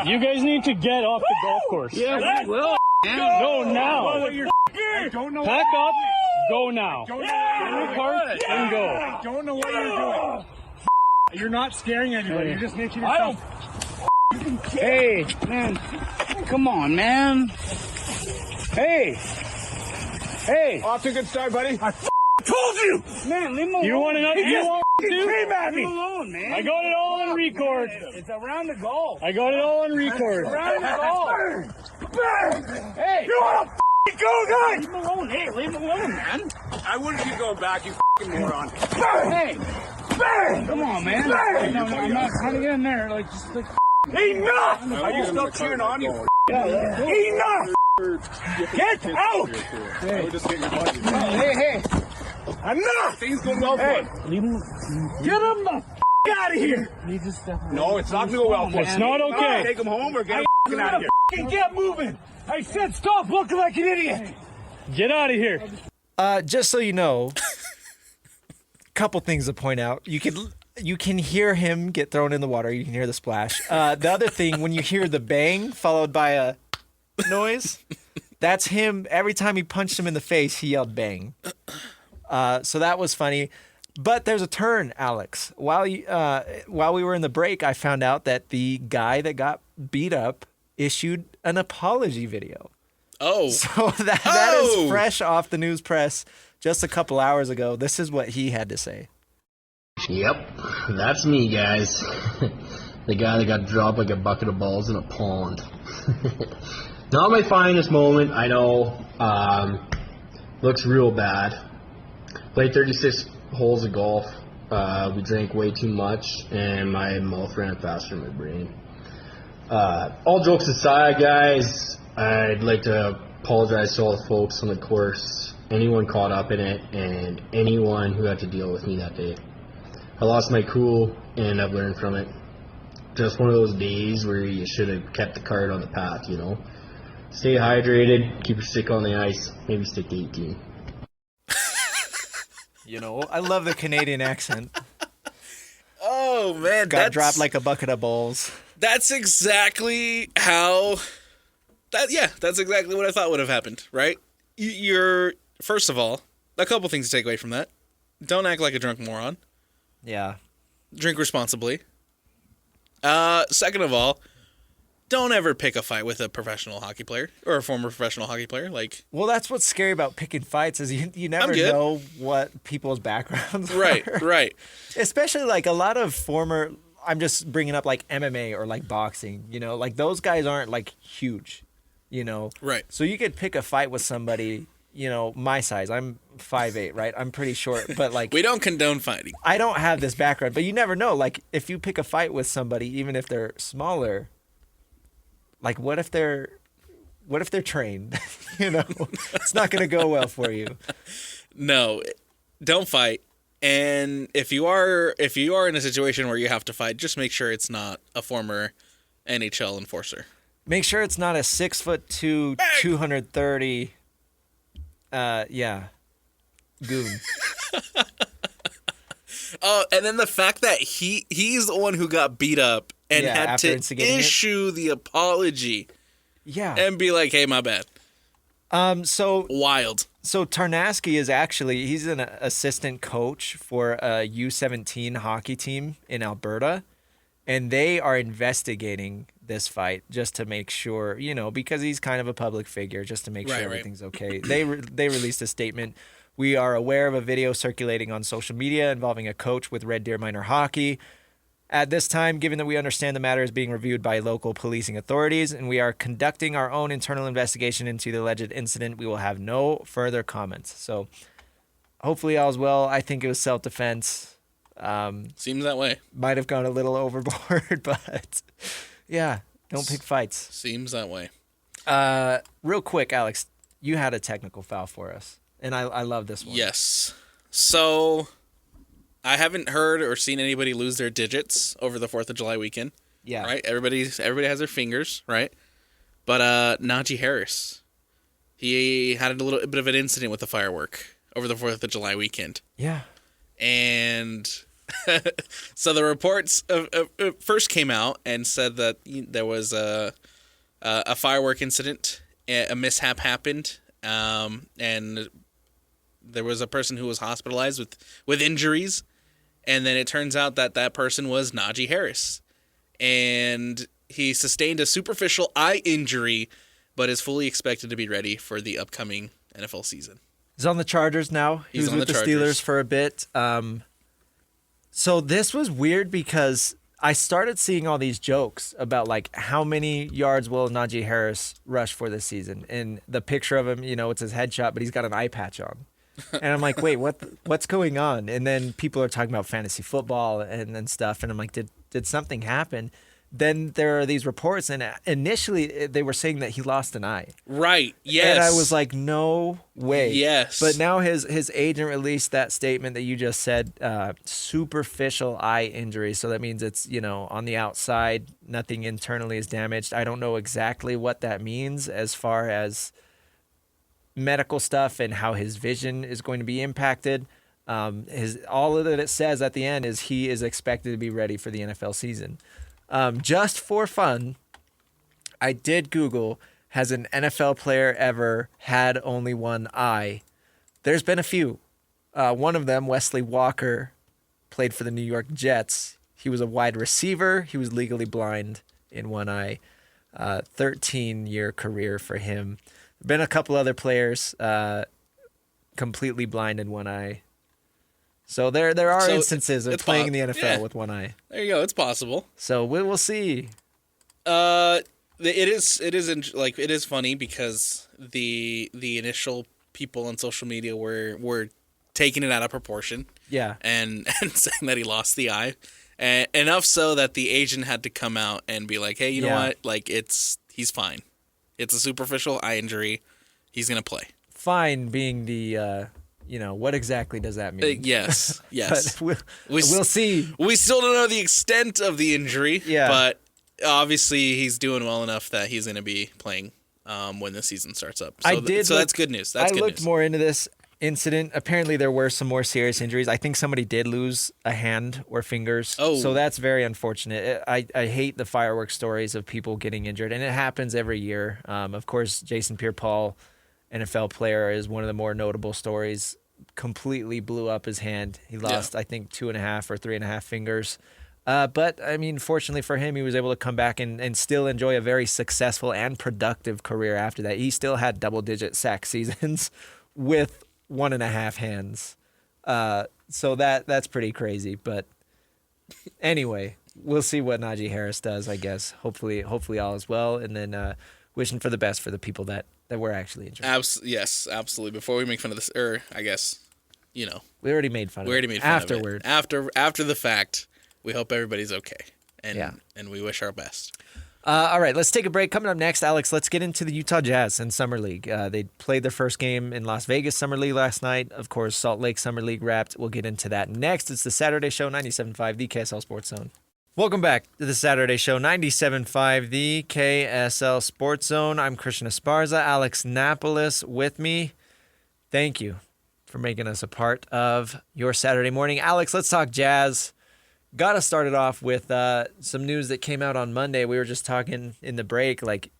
Speaker 7: You guys need to get off the golf course.
Speaker 8: Yeah, we will.
Speaker 7: Go now.
Speaker 8: I don't know.
Speaker 7: Pack up. Go now.
Speaker 8: Don't know
Speaker 7: Get in the car and go.
Speaker 8: I don't know what you're doing. You're not scaring anybody. You're just making yourself.
Speaker 9: Hey, man. Come on, man. Hey. Hey.
Speaker 8: Off to a good start, buddy. I
Speaker 9: Told you. Man, leave him alone.
Speaker 7: You want to know? You want to?
Speaker 8: came at
Speaker 9: Leave
Speaker 8: me.
Speaker 9: him alone, man.
Speaker 7: I got it all on record.
Speaker 9: It's around the goal.
Speaker 7: I got it all on record.
Speaker 9: Around the goal. Hey.
Speaker 8: You want to go, guys?
Speaker 9: Leave him alone. Hey, leave him alone, man.
Speaker 8: I wouldn't keep going back, you moron.
Speaker 9: Hey. Come on, man. I'm not trying to get in there. Like, just like.
Speaker 8: Enough! Are you still cheering on you? Enough! Get out!
Speaker 9: Hey.
Speaker 8: Enough! Things going well for him.
Speaker 9: Leave him.
Speaker 8: Get him the out of here!
Speaker 9: He just step away.
Speaker 8: No, it's not going to go well for him.
Speaker 7: It's not okay.
Speaker 8: Take him home or get him out of here. Get moving! I said stop looking like an idiot!
Speaker 7: Get out of here.
Speaker 1: Just so you know, couple things to point out. You can hear him get thrown in the water. You can hear the splash. The other thing, when you hear the bang followed by a noise, that's him. Every time he punched him in the face, he yelled bang. So that was funny. But there's a turn, Alex. While we were in the break, I found out that the guy that got beat up issued an apology video.
Speaker 2: Oh.
Speaker 1: So that is fresh off the news press just a couple hours ago. This is what he had to say.
Speaker 10: Yep, that's me, guys. The guy that got dropped like a bucket of balls in a pond. Not my finest moment, I know. Looks real bad. Played 36 holes of golf. We drank way too much, and my mouth ran faster than my brain. All jokes aside, guys, I'd like to apologize to all the folks on the course, anyone caught up in it, and anyone who had to deal with me that day. I lost my cool, and I've learned from it. Just one of those days where you should have kept the cart on the path, you know. Stay hydrated, keep your stick on the ice, maybe stick to 18.
Speaker 1: You know, I love the Canadian accent.
Speaker 2: Oh, man.
Speaker 1: Got dropped like a bucket of balls.
Speaker 2: That's exactly how... That's exactly what I thought would have happened, right? You're... First of all, a couple things to take away from that. Don't act like a drunk moron.
Speaker 1: Yeah.
Speaker 2: Drink responsibly. Second of all, don't ever pick a fight with a professional hockey player or a former professional hockey player.
Speaker 1: Well, that's what's scary about picking fights is you never know what people's backgrounds are.
Speaker 2: Right.
Speaker 1: Especially like a lot of former, I'm just bringing up like MMA or like boxing, you know, like those guys aren't like huge, you know.
Speaker 2: Right.
Speaker 1: So you could pick a fight with somebody, you know, my size. I'm 5'8", right? I'm pretty short, but like...
Speaker 2: We don't condone fighting.
Speaker 1: I don't have this background, but you never know. Like, if you pick a fight with somebody, even if they're smaller, like, what if they're trained? You know, it's not going to go well for you.
Speaker 2: No, don't fight. And if you are in a situation where you have to fight, just make sure it's not a former NHL enforcer.
Speaker 1: Make sure it's not a 6'2", 230... goon.
Speaker 2: Oh, and then the fact that he's the one who got beat up and had to issue the apology.
Speaker 1: Yeah.
Speaker 2: And be like, hey, my bad.
Speaker 1: So
Speaker 2: wild.
Speaker 1: So Tarnasky is he's an assistant coach for a U17 hockey team in Alberta, and they are investigating this fight just to make sure, you know, because he's kind of a public figure, just to make sure everything's okay. They released a statement. We are aware of a video circulating on social media involving a coach with Red Deer Minor Hockey. At this time, given that we understand the matter is being reviewed by local policing authorities and we are conducting our own internal investigation into the alleged incident, we will have no further comments. So hopefully all's well. I think it was self-defense.
Speaker 2: Seems that way.
Speaker 1: Might have gone a little overboard, but yeah, don't pick fights.
Speaker 2: Seems that way.
Speaker 1: Real quick, Alex, you had a technical foul for us, and I love this one.
Speaker 2: Yes. So I haven't heard or seen anybody lose their digits over the 4th of July weekend.
Speaker 1: Yeah.
Speaker 2: Right? Everybody has their fingers, right? But Najee Harris, he had a little bit of an incident with the firework over the 4th of July weekend.
Speaker 1: Yeah.
Speaker 2: And so the reports first came out and said that there was a firework incident, a mishap happened, and there was a person who was hospitalized with injuries, and then it turns out that person was Najee Harris, and he sustained a superficial eye injury, but is fully expected to be ready for the upcoming NFL season.
Speaker 1: He's on the Chargers now. He was with the Steelers for a bit. So this was weird because I started seeing all these jokes about like how many yards will Najee Harris rush for this season, and the picture of him, you know, it's his headshot, but he's got an eye patch on. And I'm like, wait, what's going on? And then people are talking about fantasy football and stuff, and I'm like, did something happen? Then there are these reports, and initially they were saying that he lost an eye.
Speaker 2: Right, yes.
Speaker 1: And I was like, no way.
Speaker 2: Yes.
Speaker 1: But now his agent released that statement that you just said, superficial eye injury. So that means it's, you know, on the outside, nothing internally is damaged. I don't know exactly what that means as far as medical stuff and how his vision is going to be impacted. All of that it says at the end is he is expected to be ready for the NFL season. Just for fun, I did Google, has an NFL player ever had only one eye? There's been a few. One of them, Wesley Walker, played for the New York Jets. He was a wide receiver. He was legally blind in one eye. 13-year career for him. Been a couple other players. completely blind in one eye. So there are instances of playing in the NFL with one eye.
Speaker 2: There you go. It's possible.
Speaker 1: So we'll see.
Speaker 2: It is funny because the initial people on social media were taking it out of proportion.
Speaker 1: Yeah.
Speaker 2: And saying that he lost the eye. And enough so that the agent had to come out and be like, hey, you know what? Like, he's fine. It's a superficial eye injury. He's going to play.
Speaker 1: Fine being the, what exactly does that mean?
Speaker 2: Yes.
Speaker 1: But we'll see.
Speaker 2: We still don't know the extent of the injury.
Speaker 1: Yeah.
Speaker 2: But obviously he's doing well enough that he's going to be playing when the season starts up. So, that's good news. I
Speaker 1: looked more into this incident. Apparently there were some more serious injuries. I think somebody did lose a hand or fingers.
Speaker 2: Oh.
Speaker 1: So that's very unfortunate. I hate the fireworks stories of people getting injured, and it happens every year. Of course, Jason Pierre-Paul, NFL player, is one of the more notable stories. Completely blew up his hand. He lost, I think, 2.5 or 3.5 fingers. But, I mean, fortunately for him, he was able to come back and still enjoy a very successful and productive career after that. He still had double-digit sack seasons with 1.5 hands. So that's pretty crazy. But anyway, we'll see what Najee Harris does, I guess. Hopefully all is well. And then wishing for the best for the people that were actually injured.
Speaker 2: Yes, absolutely. Before we make fun of this, I guess,
Speaker 1: we already made fun of it.
Speaker 2: We already made fun
Speaker 1: afterward.
Speaker 2: of it. After the fact, we hope everybody's okay. And we wish our best.
Speaker 1: All right, let's take a break. Coming up next, Alex, let's get into the Utah Jazz in Summer League. They played their first game in Las Vegas Summer League last night. Of course, Salt Lake Summer League wrapped. We'll get into that next. It's the Saturday Show, 97.5, the KSL Sports Zone. Welcome back to the Saturday Show, 97.5, the KSL Sports Zone. I'm Christian Esparza, Alex Napoles with me. Thank you for making us a part of your Saturday morning. Alex, let's talk Jazz. Got to start it off with some news that came out on Monday. We were just talking in the break, like,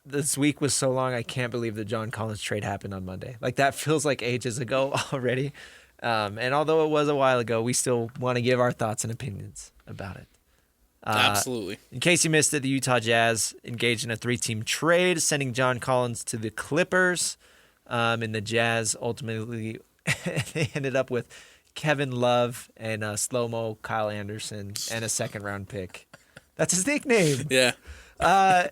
Speaker 1: this week was so long, I can't believe the John Collins trade happened on Monday. Like, that feels like ages ago already. And although it was a while ago, we still want to give our thoughts and opinions about it.
Speaker 2: Absolutely.
Speaker 1: In case you missed it, the Utah Jazz engaged in a 3-team trade, sending John Collins to the Clippers. And the Jazz ultimately they ended up with Kevin Love and slow-mo Kyle Anderson and a second-round pick. That's his nickname.
Speaker 2: Yeah.
Speaker 1: I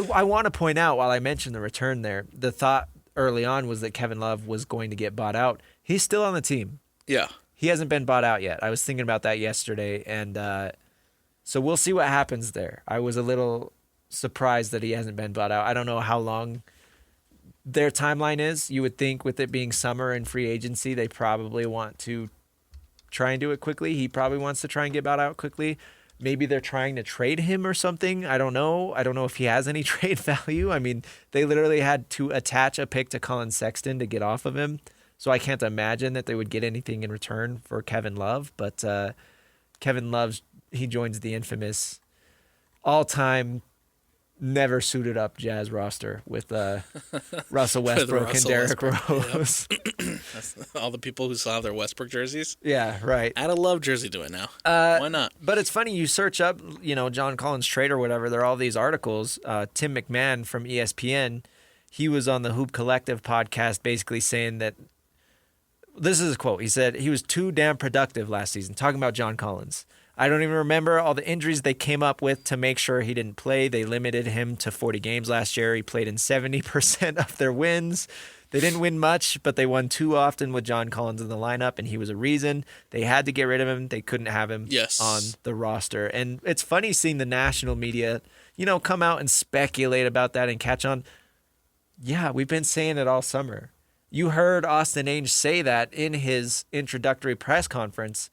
Speaker 1: want to point out, while I mentioned the return there, the thought early on was that Kevin Love was going to get bought out. He's still on the team.
Speaker 2: Yeah.
Speaker 1: He hasn't been bought out yet. I was thinking about that yesterday, and so we'll see what happens there. I was a little surprised that he hasn't been bought out. I don't know how long their timeline is. You would think with it being summer and free agency, they probably want to try and do it quickly. He probably wants to try and get bought out quickly. Maybe they're trying to trade him or something. I don't know. I don't know if he has any trade value. I mean, they literally had to attach a pick to Colin Sexton to get off of him. So I can't imagine that they would get anything in return for Kevin Love. But Kevin Love, he joins the infamous all-time never suited up Jazz roster with Russell Westbrook and Derrick Rose.
Speaker 2: Yep. That's all the people who still have their Westbrook jerseys.
Speaker 1: Yeah, right.
Speaker 2: Add a Love jersey to it now. Why not?
Speaker 1: But it's funny, you search up, John Collins trade or whatever, there are all these articles. Tim McMahon from ESPN, he was on the Hoop Collective podcast basically saying that, this is his quote, he said, he was too damn productive last season, talking about John Collins. I don't even remember all the injuries they came up with to make sure he didn't play. They limited him to 40 games last year. He played in 70% of their wins. They didn't win much, but they won too often with John Collins in the lineup, and he was a reason. They had to get rid of him. They couldn't have him on the roster. And it's funny seeing the national media, come out and speculate about that and catch on. Yeah, we've been saying it all summer. You heard Austin Ainge say that in his introductory press conference.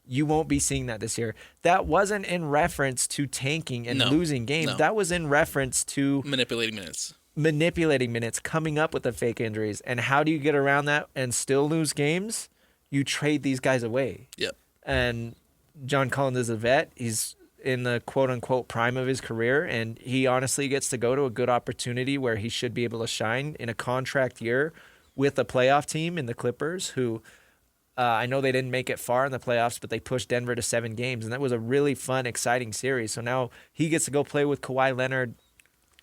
Speaker 1: You won't be seeing that this year. That wasn't in reference to tanking and losing games.
Speaker 2: No.
Speaker 1: That was in reference to
Speaker 2: manipulating minutes,
Speaker 1: coming up with the fake injuries. And how do you get around that and still lose games? You trade these guys away.
Speaker 2: Yep.
Speaker 1: And John Collins is a vet. He's in the quote-unquote prime of his career, and he honestly gets to go to a good opportunity where he should be able to shine in a contract year with a playoff team in the Clippers, who I know they didn't make it far in the playoffs, but they pushed Denver to 7 games, and that was a really fun, exciting series. So now he gets to go play with Kawhi Leonard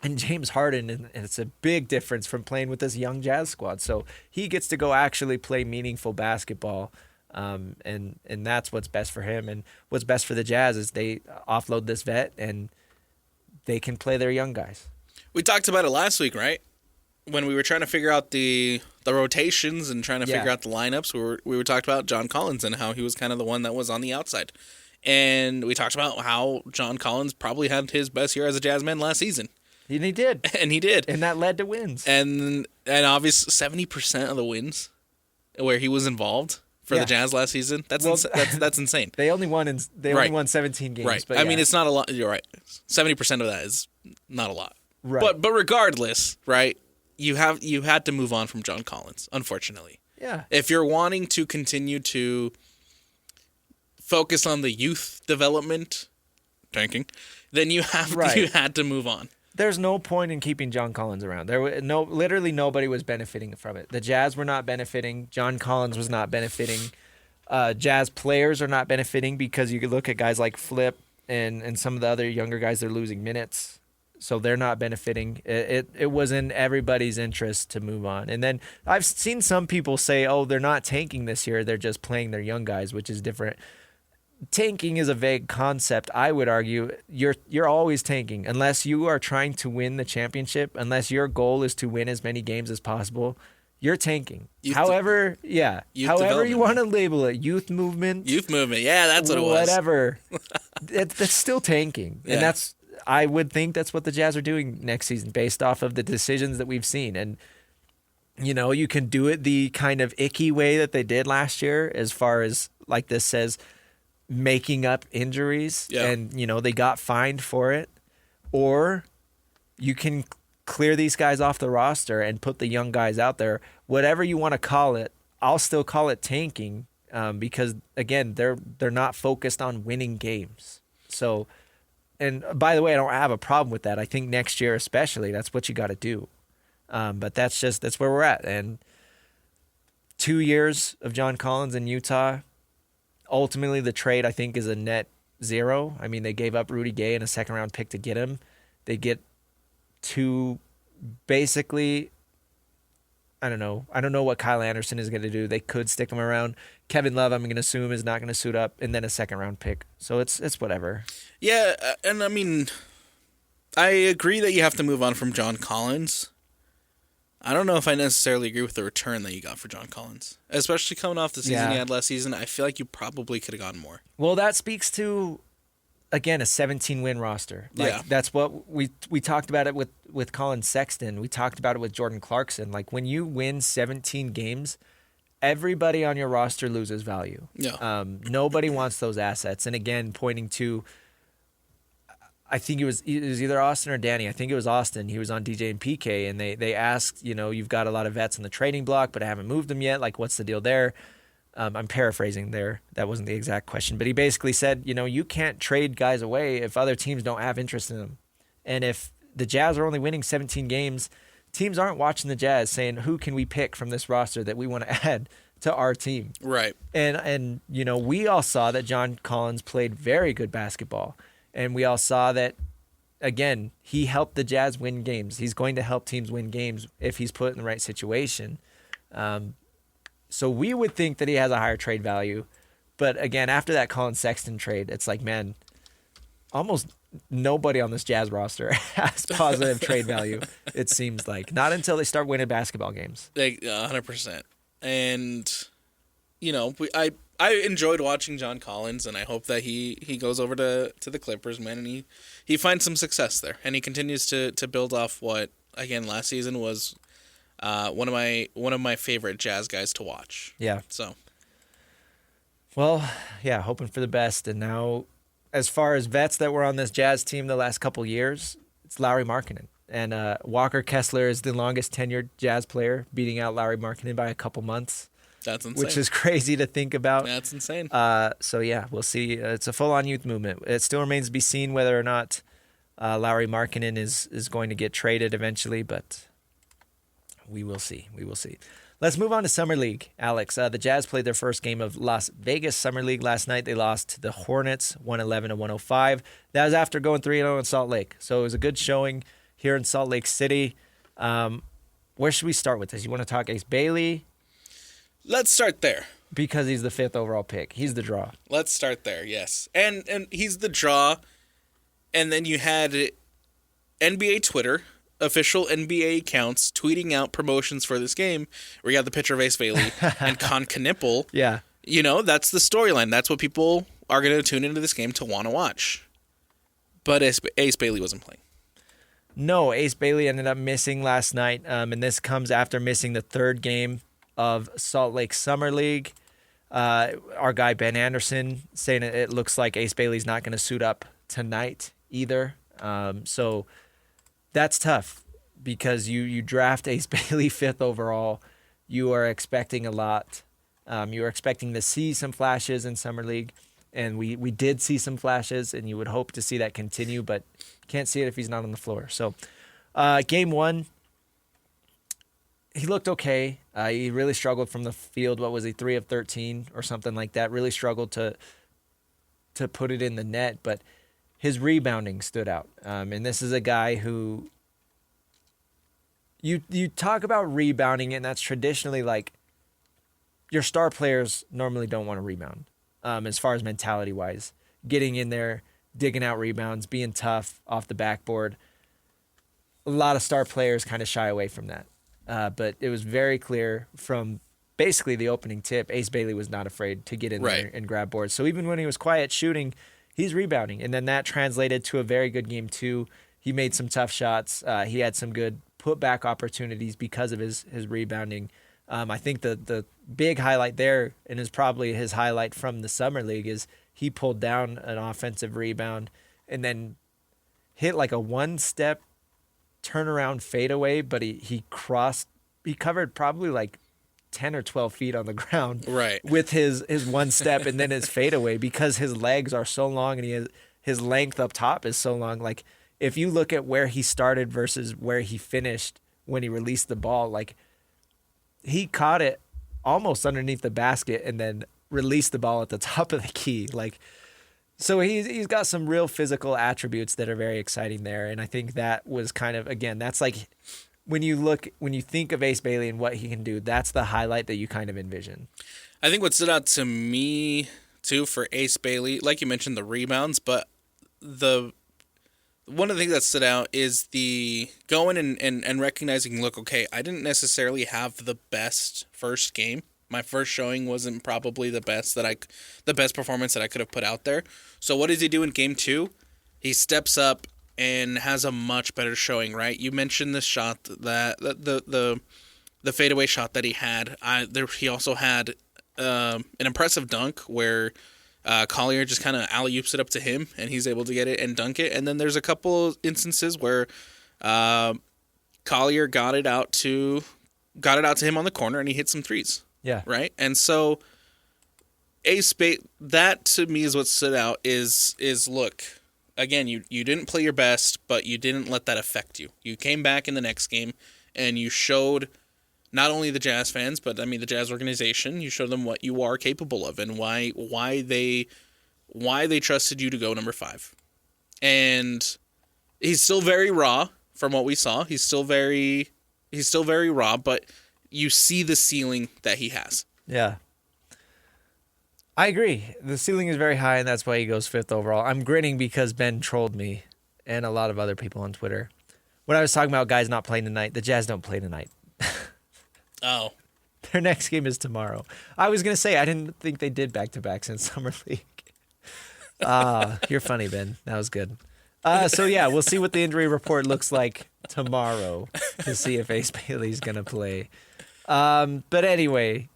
Speaker 1: and James Harden, and it's a big difference from playing with this young Jazz squad. So he gets to go actually play meaningful basketball, and that's what's best for him. And what's best for the Jazz is they offload this vet, and they can play their young guys.
Speaker 2: We talked about it last week, right? When we were trying to figure out the rotations and trying to figure out the lineups, we were talking about John Collins and how he was kind of the one that was on the outside. And we talked about how John Collins probably had his best year as a Jazzman last season.
Speaker 1: And he did.
Speaker 2: And he did.
Speaker 1: And that led to wins.
Speaker 2: And obviously 70% of the wins where he was involved for the Jazz last season, that's insane.
Speaker 1: They only won only won 17 games.
Speaker 2: Right.
Speaker 1: But
Speaker 2: I mean, it's not a lot. You're right. 70% of that is not a lot.
Speaker 1: Right.
Speaker 2: But regardless, right, you had to move on from John Collins, unfortunately.
Speaker 1: Yeah.
Speaker 2: If you're wanting to continue to focus on the youth development, tanking, then you had to move on.
Speaker 1: There's no point in keeping John Collins around. Literally nobody was benefiting from it. The Jazz were not benefiting. John Collins was not benefiting. Jazz players are not benefiting because you could look at guys like Flip and some of the other younger guys. They're losing minutes, so they're not benefiting. It was in everybody's interest to move on. And then I've seen some people say, "Oh, they're not tanking this year. They're just playing their young guys," which is different. Tanking is a vague concept. I would argue you're always tanking unless you are trying to win the championship. Unless your goal is to win as many games as possible, you're tanking. However you want to label it, youth movement.
Speaker 2: Yeah, that's what it was.
Speaker 1: Whatever. That's still tanking, and I would think that's what the Jazz are doing next season, based off of the decisions that we've seen. And you can do it the kind of icky way that they did last year, as far as like this says, making up injuries, and they got fined for it, or you can clear these guys off the roster and put the young guys out there. Whatever you want to call it, I'll still call it tanking, because again, they're not focused on winning games. So, and by the way, I don't have a problem with that. I think next year especially, that's what you got to do. But that's where we're at. And 2 years of John Collins in Utah. Ultimately, the trade, I think, is a net zero. I mean, they gave up Rudy Gay and a second-round pick to get him. They get two, basically, I don't know what Kyle Anderson is going to do. They could stick him around. Kevin Love, I'm going to assume, is not going to suit up, and then a second-round pick. So it's whatever.
Speaker 2: Yeah, and I mean, I agree that you have to move on from John Collins. I don't know if I necessarily agree with the return that you got for John Collins. Especially coming off the season he had last season, I feel like you probably could have gotten more.
Speaker 1: Well, that speaks to, again, a 17-win roster. That's what we talked about it with Colin Sexton. We talked about it with Jordan Clarkson. Like, when you win 17 games, everybody on your roster loses value.
Speaker 2: Yeah.
Speaker 1: Nobody wants those assets. And again, pointing to, I think it was either Austin or Danny. I think it was Austin. He was on DJ and PK, and they asked, you've got a lot of vets on the trading block, but I haven't moved them yet. Like, what's the deal there? I'm paraphrasing there. That wasn't the exact question. But he basically said, you can't trade guys away if other teams don't have interest in them. And if the Jazz are only winning 17 games, teams aren't watching the Jazz saying, who can we pick from this roster that we want to add to our team?
Speaker 2: Right.
Speaker 1: And we all saw that John Collins played very good basketball. And we all saw that, again, he helped the Jazz win games. He's going to help teams win games if he's put in the right situation. So we would think that he has a higher trade value. But again, after that Colin Sexton trade, it's like, man, almost nobody on this Jazz roster has positive trade value, it seems like. Not until they start winning basketball games.
Speaker 2: 100%. And, I enjoyed watching John Collins, and I hope that he goes over to the Clippers, man, and he finds some success there. And he continues to build off what, again, last season was one of my favorite Jazz guys to watch.
Speaker 1: Yeah.
Speaker 2: So.
Speaker 1: Well, yeah, hoping for the best. And now, as far as vets that were on this Jazz team the last couple years, it's Lauri Markkanen. And Walker Kessler is the longest tenured Jazz player, beating out Lauri Markkanen by a couple months.
Speaker 2: That's insane.
Speaker 1: Which is crazy to think about.
Speaker 2: That's insane.
Speaker 1: So, yeah, we'll see. It's a full-on youth movement. It still remains to be seen whether or not Lauri Markkanen is going to get traded eventually, but we will see. We will see. Let's move on to Summer League, Alex. The Jazz played their first game of Las Vegas Summer League last night. They lost to the Hornets, 111-105. That was after going 3-0 in Salt Lake. So it was a good showing. here in Salt Lake City. Where should we start with this? You want to talk Ace Bailey?
Speaker 2: Let's start there.
Speaker 1: Because he's the 5th overall pick. He's the draw.
Speaker 2: Let's start there, yes. And he's the draw. And then you had NBA Twitter, official NBA accounts, tweeting out promotions for this game where you got the picture of Ace Bailey and Con Knipple.
Speaker 1: Yeah.
Speaker 2: You know, that's the storyline. That's what people are going to tune into this game to want to watch. But Ace Bailey wasn't playing.
Speaker 1: No, Ace Bailey ended up missing last night, and this comes after missing the 3rd game of Salt Lake Summer League. Our guy Ben Anderson saying it looks like Ace Bailey's not going to suit up tonight either. So that's tough because you draft Ace Bailey 5th overall. You are expecting a lot. You are expecting to see some flashes in Summer League, and we did see some flashes, and you would hope to see that continue, but can't see it if he's not on the floor. So game 1, he looked okay. He really struggled from the field. What was he, 3 of 13 or something like that? Really struggled to put it in the net, but his rebounding stood out. And this is a guy who you talk about rebounding, and that's traditionally like your star players normally don't want to rebound. As far as mentality-wise, getting in there, digging out rebounds, being tough off the backboard. A lot of star players kind of shy away from that. But it was very clear from basically the opening tip, Ace Bailey was not afraid to get in there and grab boards. So even when he was quiet shooting, he's rebounding. And then that translated to a very good game 2. He made some tough shots. He had some good putback opportunities because of his rebounding. I think the big highlight there, and is probably his highlight from the Summer League, is he pulled down an offensive rebound and then hit like a one-step turnaround fadeaway, but he covered probably like 10 or 12 feet on the ground with his one step and then his fadeaway because his legs are so long and his length up top is so long. Like if you look at where he started versus where he finished when he released the ball, like he caught it almost underneath the basket and then released the ball at the top of the key. Like, so he's got some real physical attributes that are very exciting there. And I think that was kind of, again, that's like when you think of Ace Bailey and what he can do, that's the highlight that you kind of envision.
Speaker 2: I think what stood out to me too for Ace Bailey, like you mentioned, the rebounds, but one of the things that stood out is the going and recognizing, look, okay, I didn't necessarily have the best first game. My first showing wasn't probably the best performance that I could have put out there. So what does he do in game 2? He steps up and has a much better showing, right? You mentioned the shot that the fadeaway shot that he had. He also had an impressive dunk where Collier just kind of alley-oops it up to him, and he's able to get it and dunk it. And then there's a couple instances where Collier got it out to him on the corner, and he hit some threes.
Speaker 1: Yeah.
Speaker 2: Right? And so that to me is what stood out is look, again, you didn't play your best, but you didn't let that affect you. You came back in the next game and you showed not only the Jazz fans, but I mean the Jazz organization, you showed them what you are capable of and why they trusted you to go number 5. And he's still very raw from what we saw. He's still very raw, but you see the ceiling that he has.
Speaker 1: Yeah. I agree. The ceiling is very high, and that's why he goes 5th overall. I'm grinning because Ben trolled me and a lot of other people on Twitter. When I was talking about guys not playing tonight, the Jazz don't play tonight.
Speaker 2: Oh.
Speaker 1: Their next game is tomorrow. I was going to say, I didn't think they did back-to-backs in Summer League. You're funny, Ben. That was good. So, yeah, we'll see what the injury report looks like tomorrow to see if Ace Bailey's going to play. But anyway,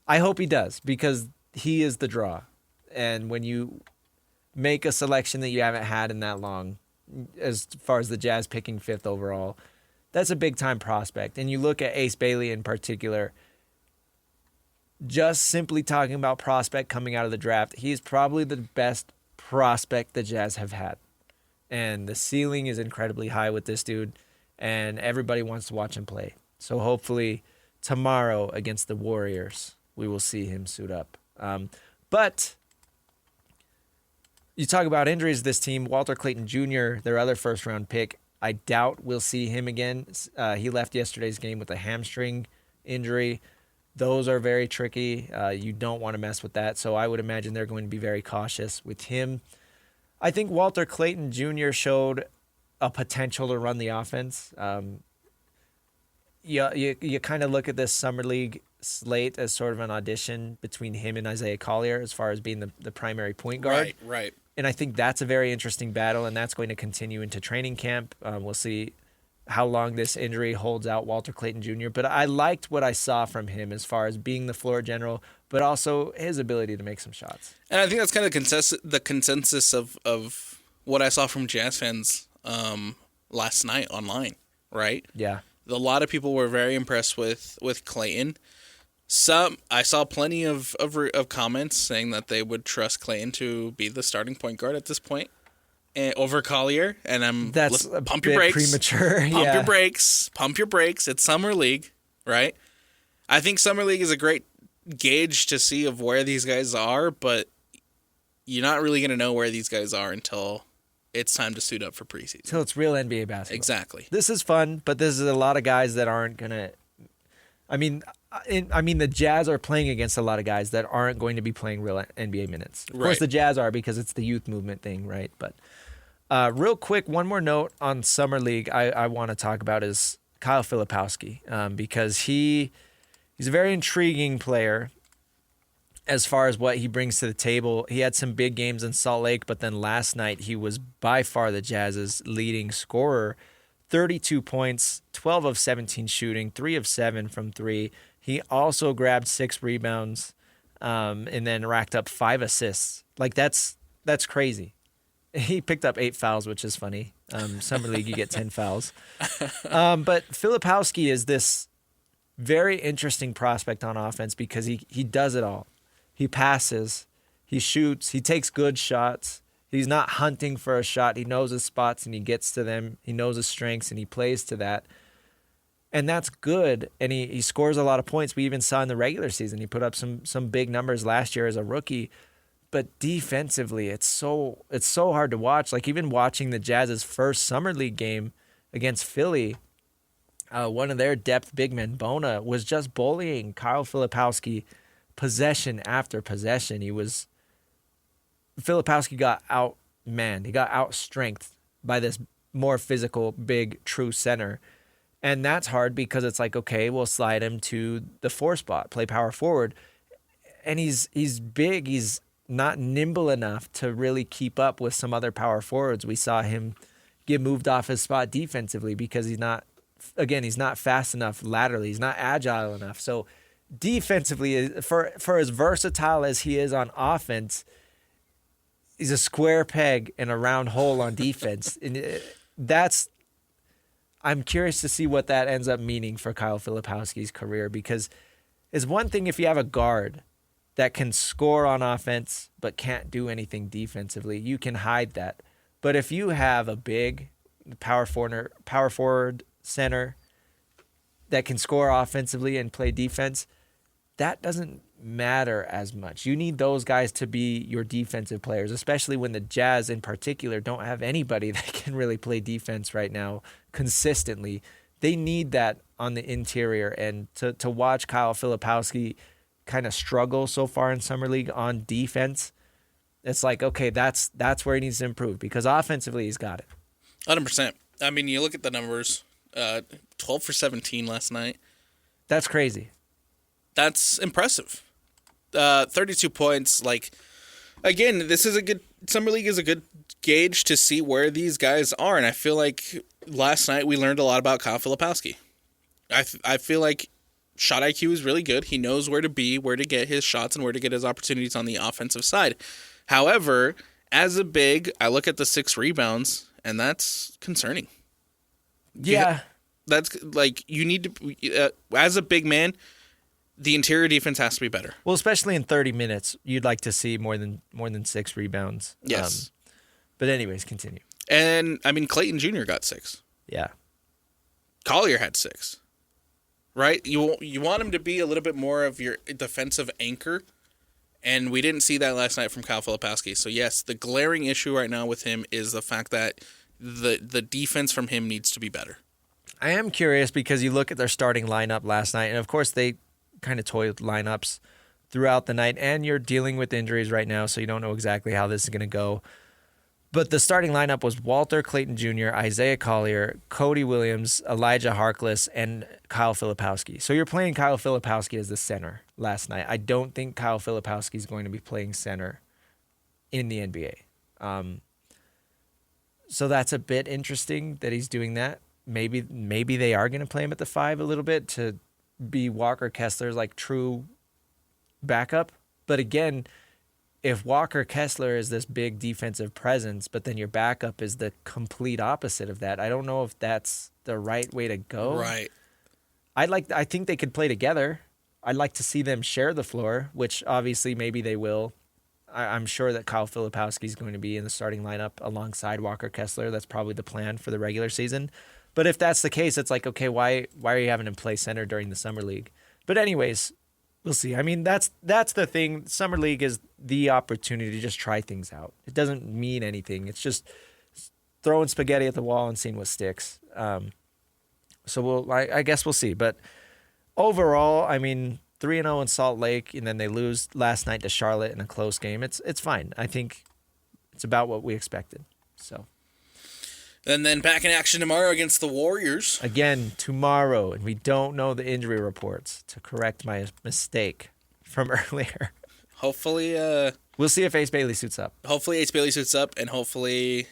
Speaker 1: I hope he does because he is the draw. And when you make a selection that you haven't had in that long, as far as the Jazz picking 5th overall, that's a big-time prospect. And you look at Ace Bailey in particular, just simply talking about prospect coming out of the draft, he's probably the best prospect the Jazz have had. And the ceiling is incredibly high with this dude, and everybody wants to watch him play. So hopefully tomorrow against the Warriors, we will see him suit up. But you talk about injuries, this team, Walter Clayton Jr., their other first-round pick, I doubt we'll see him again. He left yesterday's game with a hamstring injury. Those are very tricky. You don't want to mess with that. So I would imagine they're going to be very cautious with him. I think Walter Clayton Jr. showed a potential to run the offense. You kind of look at this summer league slate as sort of an audition between him and Isaiah Collier as far as being the primary point guard.
Speaker 2: Right.
Speaker 1: And I think that's a very interesting battle, and that's going to continue into training camp. We'll see how long this injury holds out Walter Clayton Jr., but I liked what I saw from him as far as being the floor general, but also his ability to make some shots.
Speaker 2: And I think that's kind of the consensus of what I saw from Jazz fans last night online, right?
Speaker 1: Yeah.
Speaker 2: A lot of people were very impressed with Clayton. I saw plenty of comments saying that they would trust Clayton to be the starting point guard at this point over Collier, and
Speaker 1: that's
Speaker 2: pump
Speaker 1: a
Speaker 2: your
Speaker 1: bit
Speaker 2: brakes,
Speaker 1: premature.
Speaker 2: Pump your brakes. It's summer league, right? I think summer league is a great gauge to see of where these guys are, but you're not really going to know where these guys are until it's time to suit up for preseason.
Speaker 1: Until it's real NBA basketball.
Speaker 2: Exactly.
Speaker 1: This is fun, but this is a lot of guys that aren't going to. I mean, the Jazz are playing against a lot of guys that aren't going to be playing real NBA minutes. Of course, the Jazz are because it's the youth movement thing, right? But real quick, one more note on Summer League I want to talk about is Kyle Filipowski because he's a very intriguing player as far as what he brings to the table. He had some big games in Salt Lake, but then last night he was by far the Jazz's leading scorer. 32 points, 12 of 17 shooting, 3 of 7 from 3. He also grabbed 6 rebounds and then racked up 5 assists. Like, that's crazy. He picked up 8 fouls, which is funny. Summer League, you get 10 fouls. But Filipowski is this very interesting prospect on offense because he does it all. He passes, he shoots, he takes good shots. He's not hunting for a shot. He knows his spots and he gets to them. He knows his strengths and he plays to that. And that's good. And he scores a lot of points. We even saw in the regular season, he put up some big numbers last year as a rookie. But defensively, it's so hard to watch. Like even watching the Jazz's first Summer League game against Philly, one of their depth big men, Bona, was just bullying Kyle Filipowski possession after possession. Filipowski got outmanned. He got outstrengthed by this more physical, big, true center. And that's hard because it's like, okay, we'll slide him to the 4 spot, play power forward. And he's big. He's not nimble enough to really keep up with some other power forwards. We saw him get moved off his spot defensively because he's not fast enough laterally. He's not agile enough. So defensively, for as versatile as he is on offense, he's a square peg in a round hole on defense. And I'm curious to see what that ends up meaning for Kyle Filipowski's career, because it's one thing if you have a guard that can score on offense but can't do anything defensively. You can hide that. But if you have a big power forward center that can score offensively and play defense, that doesn't matter as much. You need those guys to be your defensive players, especially when the Jazz in particular don't have anybody that can really play defense right now consistently. They need that on the interior, and to watch Kyle Filipowski kind of struggle so far in Summer League on defense, it's like, okay, that's where he needs to improve, because offensively he's got it.
Speaker 2: 100%. I mean, you look at the numbers, 12 for 17 last night.
Speaker 1: That's crazy.
Speaker 2: That's impressive. 32 points. Like, again, this is a good Summer League is a good gauge to see where these guys are, and I feel like last night we learned a lot about Kyle Filipowski. I feel like shot IQ is really good. He knows where to be, where to get his shots, and where to get his opportunities on the offensive side. However, as a big, I look at the 6 rebounds, and that's concerning.
Speaker 1: Yeah.
Speaker 2: That's like, you need to, as a big man, the interior defense has to be better.
Speaker 1: Well, especially in 30 minutes, you'd like to see more than 6 rebounds.
Speaker 2: Yes.
Speaker 1: But anyways, continue.
Speaker 2: And, I mean, Clayton Jr. got 6.
Speaker 1: Yeah.
Speaker 2: Collier had 6. Right? You want him to be a little bit more of your defensive anchor, and we didn't see that last night from Kyle Filipowski. So, yes, the glaring issue right now with him is the fact that the defense from him needs to be better.
Speaker 1: I am curious because you look at their starting lineup last night, and of course they kind of toyed lineups throughout the night, and you're dealing with injuries right now, so you don't know exactly how this is going to go. But the starting lineup was Walter Clayton Jr., Isaiah Collier, Cody Williams, Elijah Harkless, and Kyle Filipowski. So you're playing Kyle Filipowski as the center last night. I don't think Kyle Filipowski is going to be playing center in the NBA. So that's a bit interesting that he's doing that. Maybe they are going to play him at the 5 a little bit to be Walker Kessler's like true backup. But again, if Walker Kessler is this big defensive presence, but then your backup is the complete opposite of that, I don't know if that's the right way to go.
Speaker 2: Right.
Speaker 1: I think they could play together. I'd like to see them share the floor, which obviously maybe they will. I'm sure that Kyle Filipowski is going to be in the starting lineup alongside Walker Kessler. That's probably the plan for the regular season. But if that's the case, it's like, okay, why are you having him play center during the summer league? But anyways, we'll see. I mean, that's the thing. Summer league is the opportunity to just try things out. It doesn't mean anything. It's just throwing spaghetti at the wall and seeing what sticks. So I guess we'll see. But overall, I mean, 3-0 in Salt Lake, and then they lose last night to Charlotte in a close game. It's fine. I think it's about what we expected. So.
Speaker 2: And then back in action tomorrow against the Warriors.
Speaker 1: Again, tomorrow, and we don't know the injury reports to correct my mistake from earlier.
Speaker 2: Hopefully,
Speaker 1: we'll see if Ace Bailey suits up.
Speaker 2: Hopefully Ace Bailey suits up, and hopefully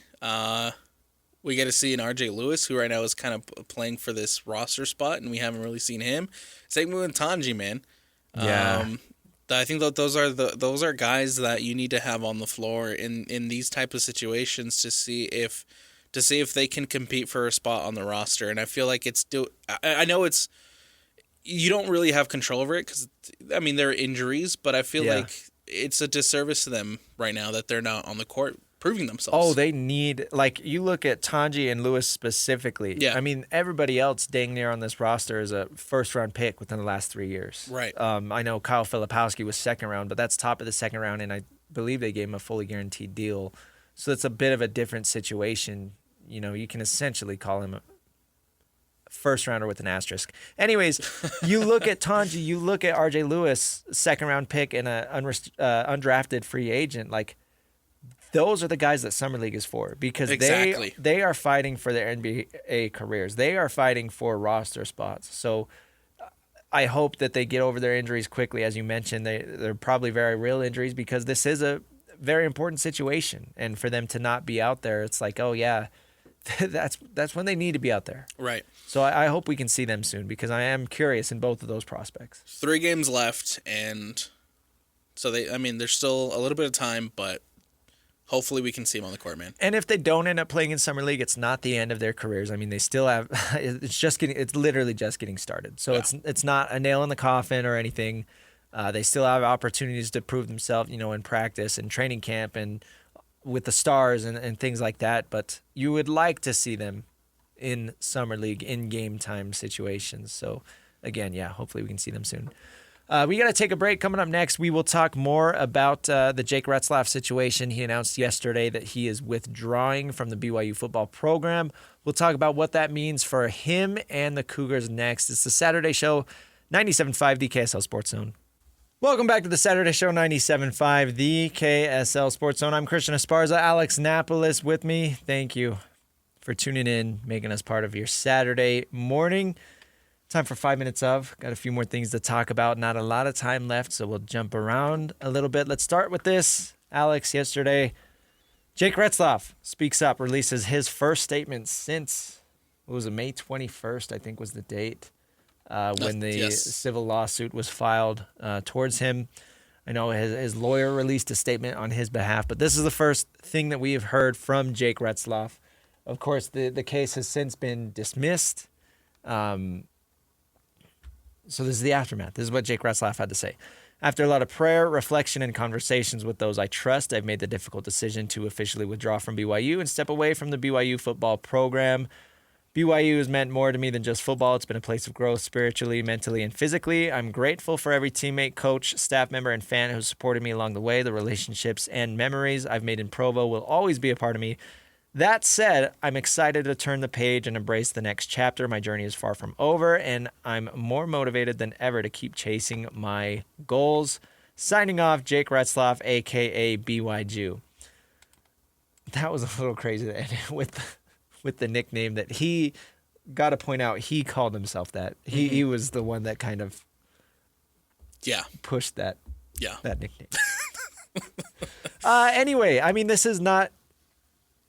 Speaker 2: we get to see an RJ Lewis, who right now is kind of playing for this roster spot, and we haven't really seen him. Same with Tanji, man.
Speaker 1: Yeah.
Speaker 2: I think that those are guys that you need to have on the floor in these type of situations to see if they can compete for a spot on the roster. And I feel like I know you don't really have control over it because, I mean, there are injuries, but I feel like it's a disservice to them right now that they're not on the court proving themselves.
Speaker 1: Oh, they need, like, you look at Tanji and Lewis specifically.
Speaker 2: Yeah.
Speaker 1: I mean, everybody else dang near on this roster is a first-round pick within the last 3 years.
Speaker 2: Right.
Speaker 1: I know Kyle Filipowski was second round, but that's top of the second round, and I believe they gave him a fully guaranteed deal. So it's a bit of a different situation. You know, you can essentially call him a first rounder with an asterisk. Anyways, you look at Tanji, you look at RJ Lewis, second round pick and an undrafted free agent. Like, those are the guys that Summer League is for because they are fighting for their NBA careers. They are fighting for roster spots. So I hope that they get over their injuries quickly. As you mentioned, they're probably very real injuries because this is a very important situation. And for them to not be out there, it's like, oh, yeah, that's when they need to be out there.
Speaker 2: Right.
Speaker 1: So I hope we can see them soon because I am curious in both of those prospects.
Speaker 2: 3 games left, and so there's still a little bit of time, but hopefully we can see them on the court, man.
Speaker 1: And if they don't end up playing in Summer League, it's not the end of their careers. I mean, they still have it's literally just getting started. So it's not a nail in the coffin or anything. They still have opportunities to prove themselves, in practice and training camp and with the stars and things like that. But you would like to see them in Summer League in game time situations. So again, hopefully we can see them soon. We got to take a break. Coming up next, we will talk more about the Jake Retzlaff situation. He announced yesterday that he is withdrawing from the BYU football program. We'll talk about what that means for him and the Cougars next. It's the Saturday Show, 97.5, the KSL Sports Zone. Welcome back to the Saturday Show, 97.5, the KSL Sports Zone. I'm Christian Esparza, Alex Napoles with me. Thank you for tuning in, making us part of your Saturday morning. Time for 5 minutes of. Got a few more things to talk about. Not a lot of time left, so we'll jump around a little bit. Let's start with this. Alex, yesterday, Jake Retzlaff speaks up, releases his first statement since, May 21st, I think was the date. When the civil lawsuit was filed towards him. I know his lawyer released a statement on his behalf, but this is the first thing that we have heard from Jake Retzlaff. Of course, the case has since been dismissed. So this is the aftermath. This is what Jake Retzlaff had to say. After a lot of prayer, reflection, and conversations with those I trust, I've made the difficult decision to officially withdraw from BYU and step away from the BYU football program. BYU has meant more to me than just football. It's been a place of growth spiritually, mentally, and physically. I'm grateful for every teammate, coach, staff member, and fan who supported me along the way. The relationships and memories I've made in Provo will always be a part of me. That said, I'm excited to turn the page and embrace the next chapter. My journey is far from over, and I'm more motivated than ever to keep chasing my goals. Signing off, Jake Retzlaff, a.k.a. BYU. That was a little crazy with the nickname that he got to point out. He called himself that. He was the one that kind of pushed that nickname. Anyway, I mean, this is not.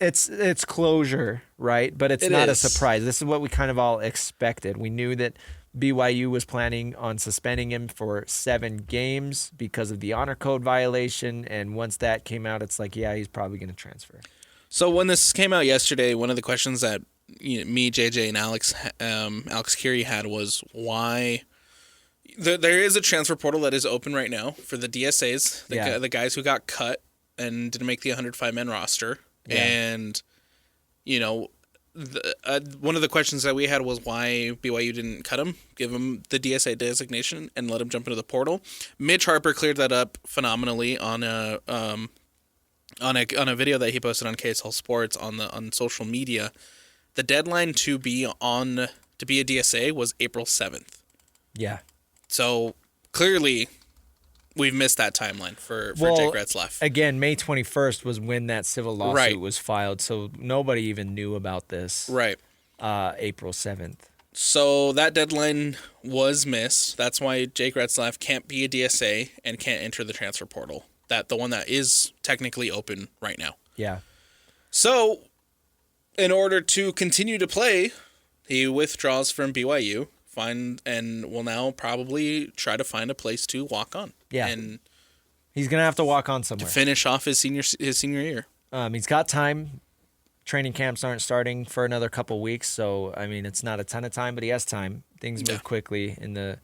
Speaker 1: It's closure, right? But it's not a surprise. This is what we kind of all expected. We knew that BYU was planning on suspending him for 7 games because of the honor code violation. And once that came out, it's like, yeah, he's probably going to transfer.
Speaker 2: So when this came out yesterday, one of the questions that me, JJ, and Alex Curie had was why there is a transfer portal that is open right now for the DSAs, the guys who got cut and didn't make the 105-man roster. Yeah. And, one of the questions that we had was why BYU didn't cut him, give him the DSA designation, and let him jump into the portal. Mitch Harper cleared that up phenomenally on a video that he posted on KSL Sports on social media. The deadline to be a DSA was April 7th.
Speaker 1: Yeah.
Speaker 2: So clearly, we've missed that timeline for Jake Retzlaff.
Speaker 1: Again, May 21st was when that civil lawsuit was filed, so nobody even knew about this.
Speaker 2: Right.
Speaker 1: April 7th.
Speaker 2: So that deadline was missed. That's why Jake Retzlaff can't be a DSA and can't enter the transfer portal. The one that is technically open right now.
Speaker 1: Yeah.
Speaker 2: So, in order to continue to play, he withdraws from BYU. And will now probably try to find a place to walk on.
Speaker 1: Yeah,
Speaker 2: and
Speaker 1: he's gonna have to walk on somewhere
Speaker 2: to finish off his senior year.
Speaker 1: He's got time. Training camps aren't starting for another couple weeks, so I mean it's not a ton of time, but he has time. Things move quickly in the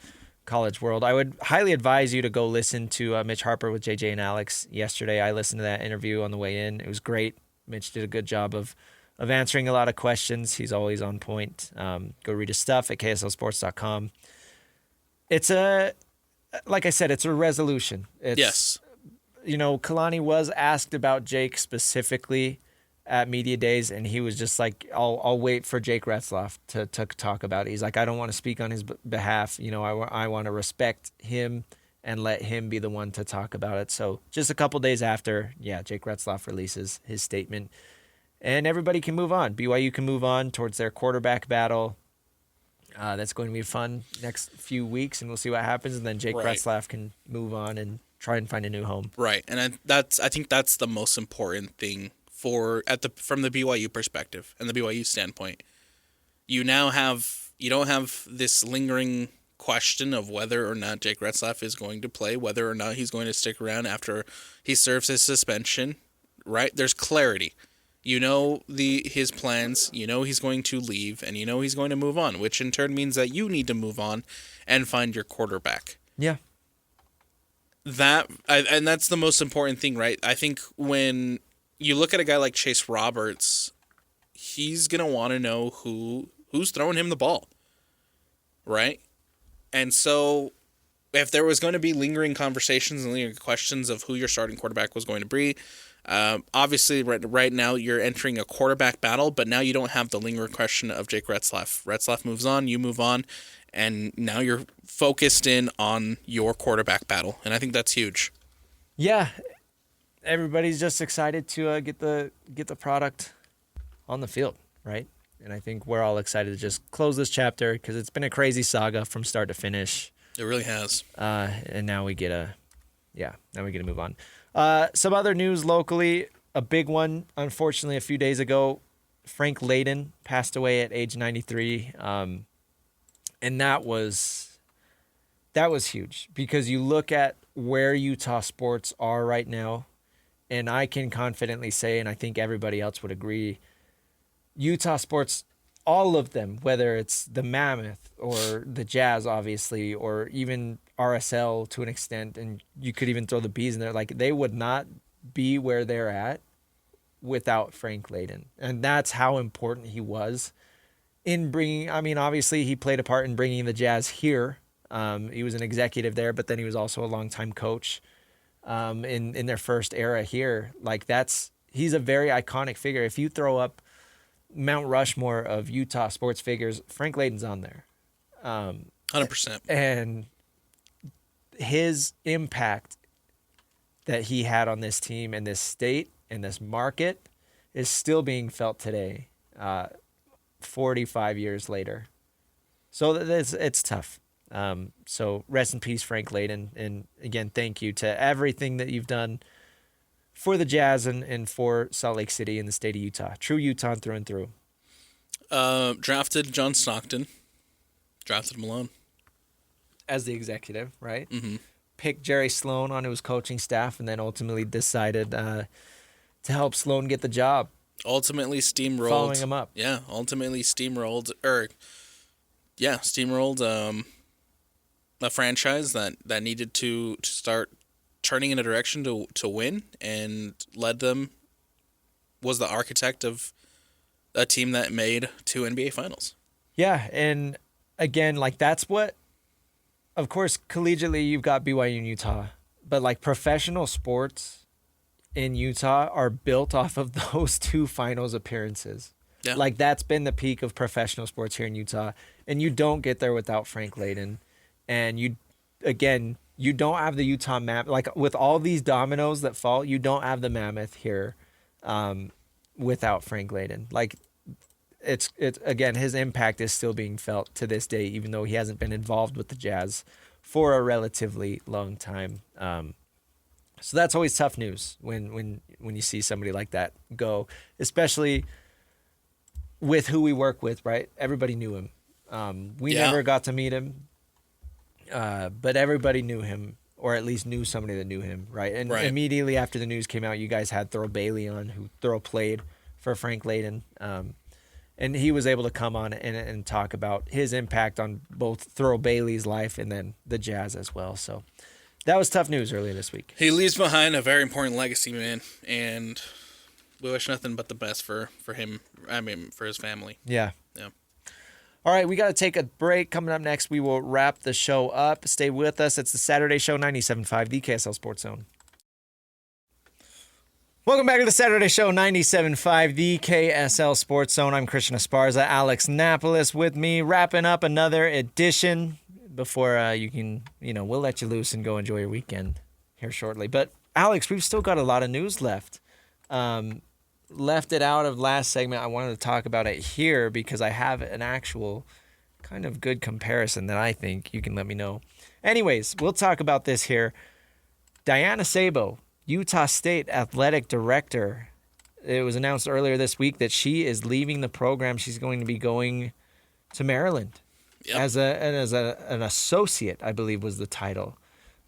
Speaker 1: college world. I would highly advise you to go listen to Mitch Harper with JJ and Alex yesterday. I listened to that interview on the way in. It was great. Mitch did a good job of answering a lot of questions. He's always on point. Go read his stuff at kslsports.com. It's like I said, it's a resolution.
Speaker 2: Yes.
Speaker 1: Kalani was asked about Jake specifically at media days, and he was just like, I'll wait for Jake Retzlaff to talk about it. He's like, I don't want to speak on his behalf. I want to respect him and let him be the one to talk about it. So just a couple days after, Jake Retzlaff releases his statement. And everybody can move on. BYU can move on towards their quarterback battle. That's going to be fun next few weeks, and we'll see what happens. And then Jake Retzlaff can move on and try and find a new home. Right,
Speaker 2: and I think that's the most important thing from the BYU perspective and the BYU standpoint. You don't have this lingering question of whether or not Jake Retzlaff is going to play, whether or not he's going to stick around after he serves his suspension. Right, there's clarity. His plans, he's going to leave, and he's going to move on, which in turn means that you need to move on and find your quarterback.
Speaker 1: Yeah.
Speaker 2: And that's the most important thing, right? I think when you look at a guy like Chase Roberts, he's going to want to know who's throwing him the ball, right? And so if there was going to be lingering conversations and lingering questions of who your starting quarterback was going to be, obviously, right now you're entering a quarterback battle, but now you don't have the lingering question of Jake Retzlaff. Retzlaff moves on, you move on, and now you're focused in on your quarterback battle, and I think that's huge.
Speaker 1: Yeah, everybody's just excited to get the product on the field, right? And I think we're all excited to just close this chapter because it's been a crazy saga from start to finish.
Speaker 2: It really has.
Speaker 1: And now we get to move on. Some other news locally, a big one, unfortunately, a few days ago, Frank Layden passed away at age 93. And that was huge because you look at where Utah sports are right now, and I can confidently say, and I think everybody else would agree, Utah sports, all of them, whether it's the Mammoth or the Jazz, obviously, or even RSL to an extent, and you could even throw the Bees in there, like they would not be where they're at without Frank Layden. And that's how important he was in bringing, obviously he played a part in bringing the Jazz here. He was an executive there, but then he was also a longtime coach in their first era here. Like that's he's a very iconic figure. If you throw up Mount Rushmore of Utah sports figures, Frank Layden's on there.
Speaker 2: 100%.
Speaker 1: And his impact that he had on this team and this state and this market is still being felt today, 45 years later. So it's tough. So rest in peace, Frank Layden. And again, thank you to everything that you've done for the Jazz and for Salt Lake City and the state of Utah. True Utah through and through.
Speaker 2: Drafted John Stockton. Drafted him alone.
Speaker 1: As the executive, right?
Speaker 2: Mm-hmm.
Speaker 1: Picked Jerry Sloan onto his coaching staff and then ultimately decided to help Sloan get the job.
Speaker 2: Ultimately steamrolled.
Speaker 1: Following him up.
Speaker 2: Yeah, ultimately steamrolled a franchise that needed to start turning in a direction to win, and was the architect of a team that made 2 NBA finals.
Speaker 1: Yeah, and again, like that's what, of course, collegiately you've got BYU and Utah, but like professional sports in Utah are built off of those 2 finals appearances.
Speaker 2: Yeah.
Speaker 1: Like that's been the peak of professional sports here in Utah, and you don't get there without Frank Layden. And you don't have the Utah mammoth. Like with all these dominoes that fall, you don't have the mammoth here without Frank Layden. Like it's again, his impact is still being felt to this day, even though he hasn't been involved with the Jazz for a relatively long time. So that's always tough news when you see somebody like that go, especially with who we work with, right? Everybody knew him. We never got to meet him, but everybody knew him, or at least knew somebody that knew him, right? And immediately after the news came out, you guys had Thurl Bailey on, who Thurl played for Frank Layden. And he was able to come on and talk about his impact on both Thurl Bailey's life and then the Jazz as well. So that was tough news earlier this week.
Speaker 2: He leaves behind a very important legacy, man, and we wish nothing but the best for him. I mean, for his family.
Speaker 1: Yeah.
Speaker 2: Yeah.
Speaker 1: All right, we got to take a break. Coming up next, we will wrap the show up. Stay with us. It's the Saturday Show, 97.5, the KSL Sports Zone. Welcome back to the Saturday Show, 97.5, the KSL Sports Zone. I'm Christian Esparza, Alex Napoles with me, wrapping up another edition before you can, we'll let you loose and go enjoy your weekend here shortly. But, Alex, we've still got a lot of news left. Left it out of last segment. I wanted to talk about it here because I have an actual kind of good comparison that I think you can let me know. Anyways, we'll talk about this here. Diana Sabau, Utah State Athletic Director. It was announced earlier this week that she is leaving the program. She's going to be going to Maryland as an associate, I believe was the title.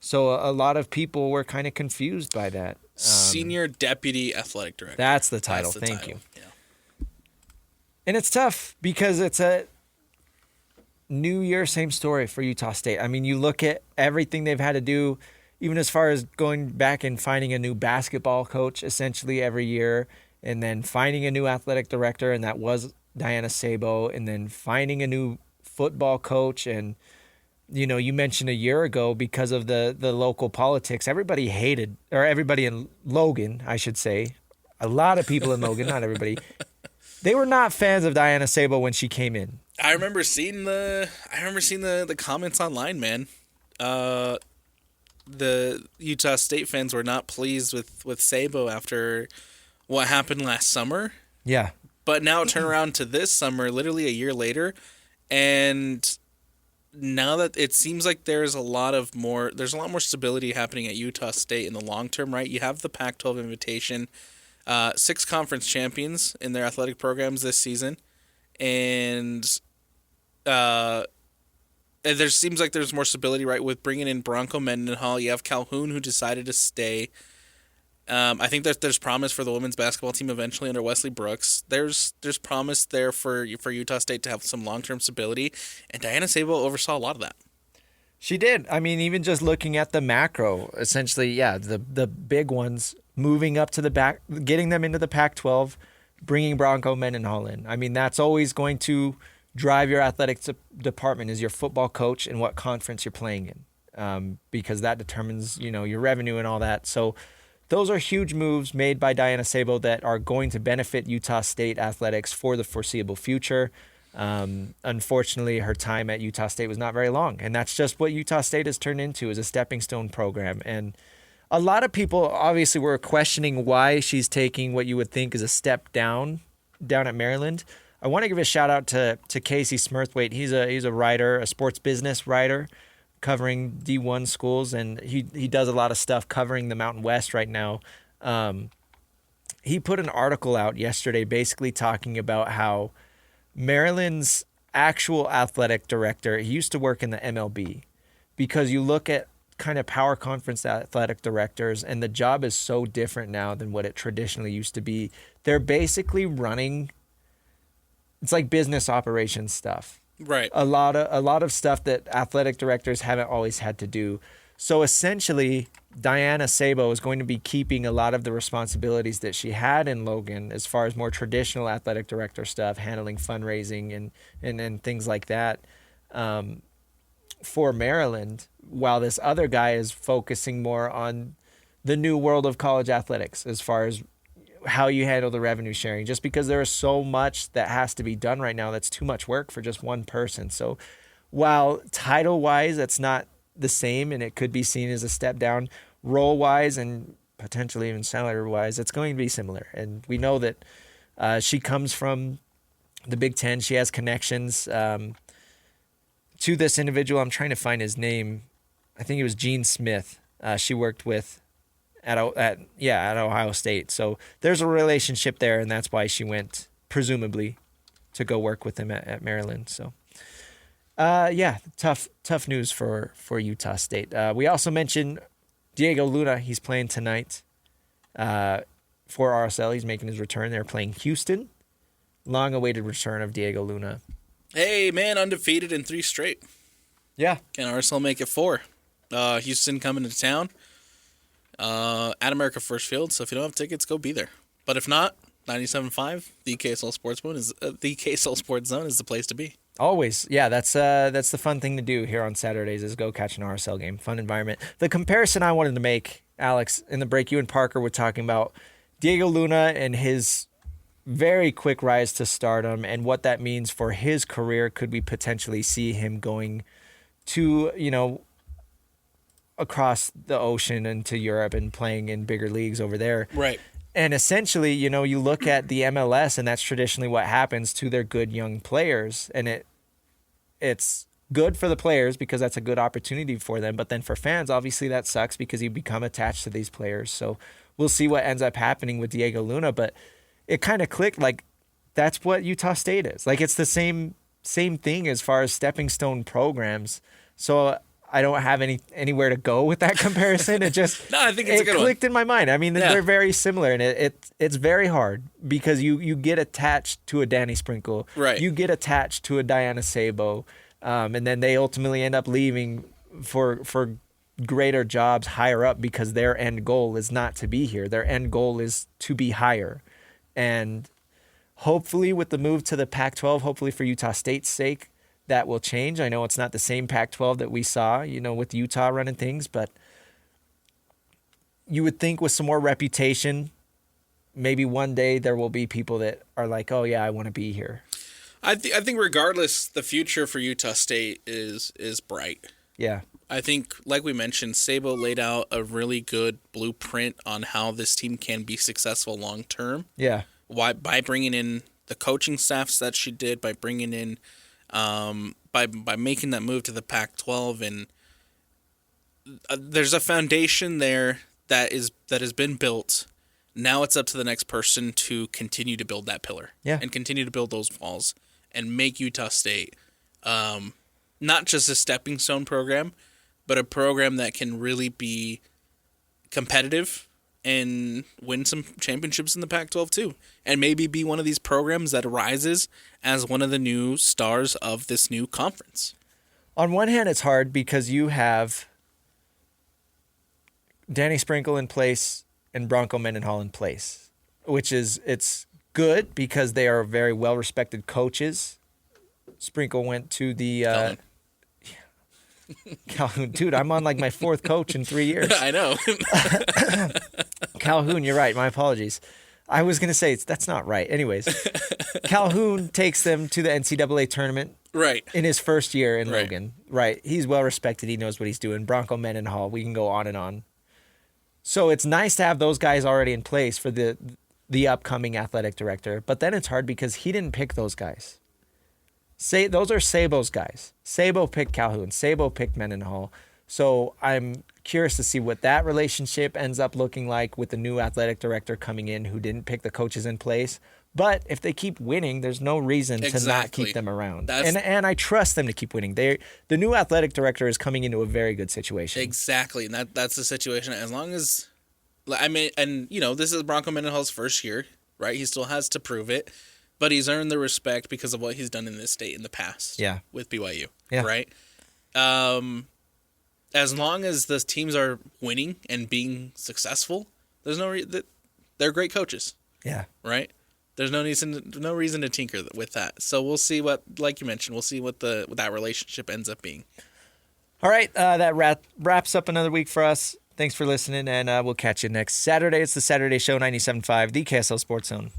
Speaker 1: So a lot of people were kind of confused by that.
Speaker 2: Senior Deputy Athletic Director.
Speaker 1: That's the title. Thank you.
Speaker 2: Yeah.
Speaker 1: And it's tough because it's a new year, same story for Utah State. I mean, you look at everything they've had to do, even as far as going back and finding a new basketball coach essentially every year, and then finding a new athletic director, and that was Diana Sabau, and then finding a new football coach. And, you mentioned a year ago, because of the local politics, everybody in Logan, I should say, a lot of people in Logan, not everybody, they were not fans of Diana Sabau when she came in.
Speaker 2: I remember seeing the comments online, man. The Utah State fans were not pleased with Sabau after what happened last summer.
Speaker 1: Yeah.
Speaker 2: But now turn around to this summer, literally a year later, and now that it seems like there's a lot more stability happening at Utah State in the long term, right? You have the Pac-12 invitation, 6 conference champions in their athletic programs this season, and there seems like there's more stability, right, with bringing in Bronco Mendenhall. You have Calhoun, who decided to stay. I think that there's promise for the women's basketball team eventually under Wesley Brooks. There's promise there for Utah State to have some long-term stability, and Diana Sabau oversaw a lot of that.
Speaker 1: She did. I mean, even just looking at the macro, essentially, the big ones, moving up to the back, getting them into the Pac-12, bringing Bronco Mendenhall in. I mean, that's always going to drive your athletics department, is your football coach and what conference you're playing in, because that determines, your revenue and all that. So those are huge moves made by Diana Sabau that are going to benefit Utah State athletics for the foreseeable future. Unfortunately, her time at Utah State was not very long, and that's just what Utah State has turned into, is a stepping stone program. And a lot of people obviously were questioning why she's taking what you would think is a step down at Maryland. I want to give a shout out to Casey Smurthwaite. He's a writer, a sports business writer, covering D1 schools, and he does a lot of stuff covering the Mountain West right now. He put an article out yesterday basically talking about how Maryland's actual athletic director, he used to work in the MLB, because you look at kind of power conference athletic directors and the job is so different now than what it traditionally used to be. They're basically running, it's like business operations stuff.
Speaker 2: Right.
Speaker 1: A lot of stuff that athletic directors haven't always had to do. So essentially, Diana Sabau is going to be keeping a lot of the responsibilities that she had in Logan as far as more traditional athletic director stuff, handling fundraising and things like that for Maryland, while this other guy is focusing more on the new world of college athletics as far as how you handle the revenue sharing, just because there is so much that has to be done right now that's too much work for just one person. So while title-wise that's not the same and it could be seen as a step down, role-wise and potentially even salary-wise, it's going to be similar. And we know that she comes from the Big Ten. She has connections to this individual. I'm trying to find his name. I think it was Gene Smith. She worked with at Ohio State. So there's a relationship there, and that's why she went, presumably, to go work with him at Maryland. So, tough news for Utah State. We also mentioned Diego Luna. He's playing tonight for RSL. He's making his return. They're playing Houston. Long-awaited return of Diego Luna.
Speaker 2: Hey, man, undefeated in 3 straight.
Speaker 1: Yeah.
Speaker 2: Can RSL make it 4? Houston coming to town. At America First Field, so if you don't have tickets, go be there. But if not, 97.5, the KSL Sports Zone is the place to be.
Speaker 1: Always. Yeah, that's the fun thing to do here on Saturdays, is go catch an RSL game. Fun environment. The comparison I wanted to make, Alex, in the break, you and Parker were talking about Diego Luna and his very quick rise to stardom and what that means for his career. Could we potentially see him going to, across the ocean into Europe and playing in bigger leagues over there?
Speaker 2: Right.
Speaker 1: And essentially, you look at the MLS, and that's traditionally what happens to their good young players. And it's good for the players because that's a good opportunity for them. But then for fans, obviously that sucks because you become attached to these players. So we'll see what ends up happening with Diego Luna. But it kind of clicked, like, that's what Utah State is. Like, it's the same thing as far as stepping stone programs. So I don't have anywhere to go with that comparison. It just
Speaker 2: no, I think it's a good one.
Speaker 1: It clicked in my mind. I mean, they're very similar, and it's very hard because you get attached to a Danny Sprinkle,
Speaker 2: right?
Speaker 1: You get attached to a Diana Sabau, and then they ultimately end up leaving for greater jobs higher up because their end goal is not to be here. Their end goal is to be higher, and hopefully with the move to the Pac-12, hopefully for Utah State's sake, that will change. I know it's not the same Pac-12 that we saw, with Utah running things, but you would think with some more reputation, maybe one day there will be people that are like, oh yeah, I want to be here.
Speaker 2: I think regardless, the future for Utah State is bright.
Speaker 1: Yeah.
Speaker 2: I think, like we mentioned, Sabau laid out a really good blueprint on how this team can be successful long term.
Speaker 1: Yeah.
Speaker 2: Why? By bringing in the coaching staffs that she did, by bringing in by making that move to the Pac-12, and there's a foundation there that has been built. Now it's up to the next person to continue to build that pillar, and continue to build those walls, and make Utah State not just a stepping stone program, but a program that can really be competitive and win some championships in the Pac-12 too, and maybe be one of these programs that arises as one of the new stars of this new conference.
Speaker 1: On one hand, it's hard because you have Danny Sprinkle in place and Bronco Mendenhall in place, it's good because they are very well-respected coaches. Sprinkle went to the Calhoun. Dude, I'm on like my 4th coach in 3 years.
Speaker 2: I know.
Speaker 1: Calhoun, you're right. My apologies. I was going to say that's not right. Anyways, Calhoun takes them to the NCAA tournament
Speaker 2: Right.
Speaker 1: in his first year in
Speaker 2: Right.
Speaker 1: Logan. Right. He's well respected. He knows what he's doing. Bronco Mendenhall. We can go on and on. So it's nice to have those guys already in place for the upcoming athletic director. But then it's hard because he didn't pick those guys. Those are Sabo's guys. Sabo picked Calhoun. Sabo picked Mendenhall. So I'm curious to see what that relationship ends up looking like with the new athletic director coming in who didn't pick the coaches in place. But if they keep winning, there's no reason to not keep them around. And I trust them to keep winning. The new athletic director is coming into a very good situation.
Speaker 2: Exactly. And that's the situation. As long as, I mean, and, you know, this is Bronco Mendenhall's first year, right? He still has to prove it. But he's earned the respect because of what he's done in this state in the past.
Speaker 1: Yeah.
Speaker 2: With BYU.
Speaker 1: Yeah.
Speaker 2: Right? As long as the teams are winning and being successful, there's they're great coaches.
Speaker 1: Yeah.
Speaker 2: Right? There's no reason to tinker with that. So we'll see what, like you mentioned, we'll see what that relationship ends up being.
Speaker 1: All right, that wraps up another week for us. Thanks for listening, and we'll catch you next Saturday. It's the Saturday Show, 97.5, the KSL Sports Zone.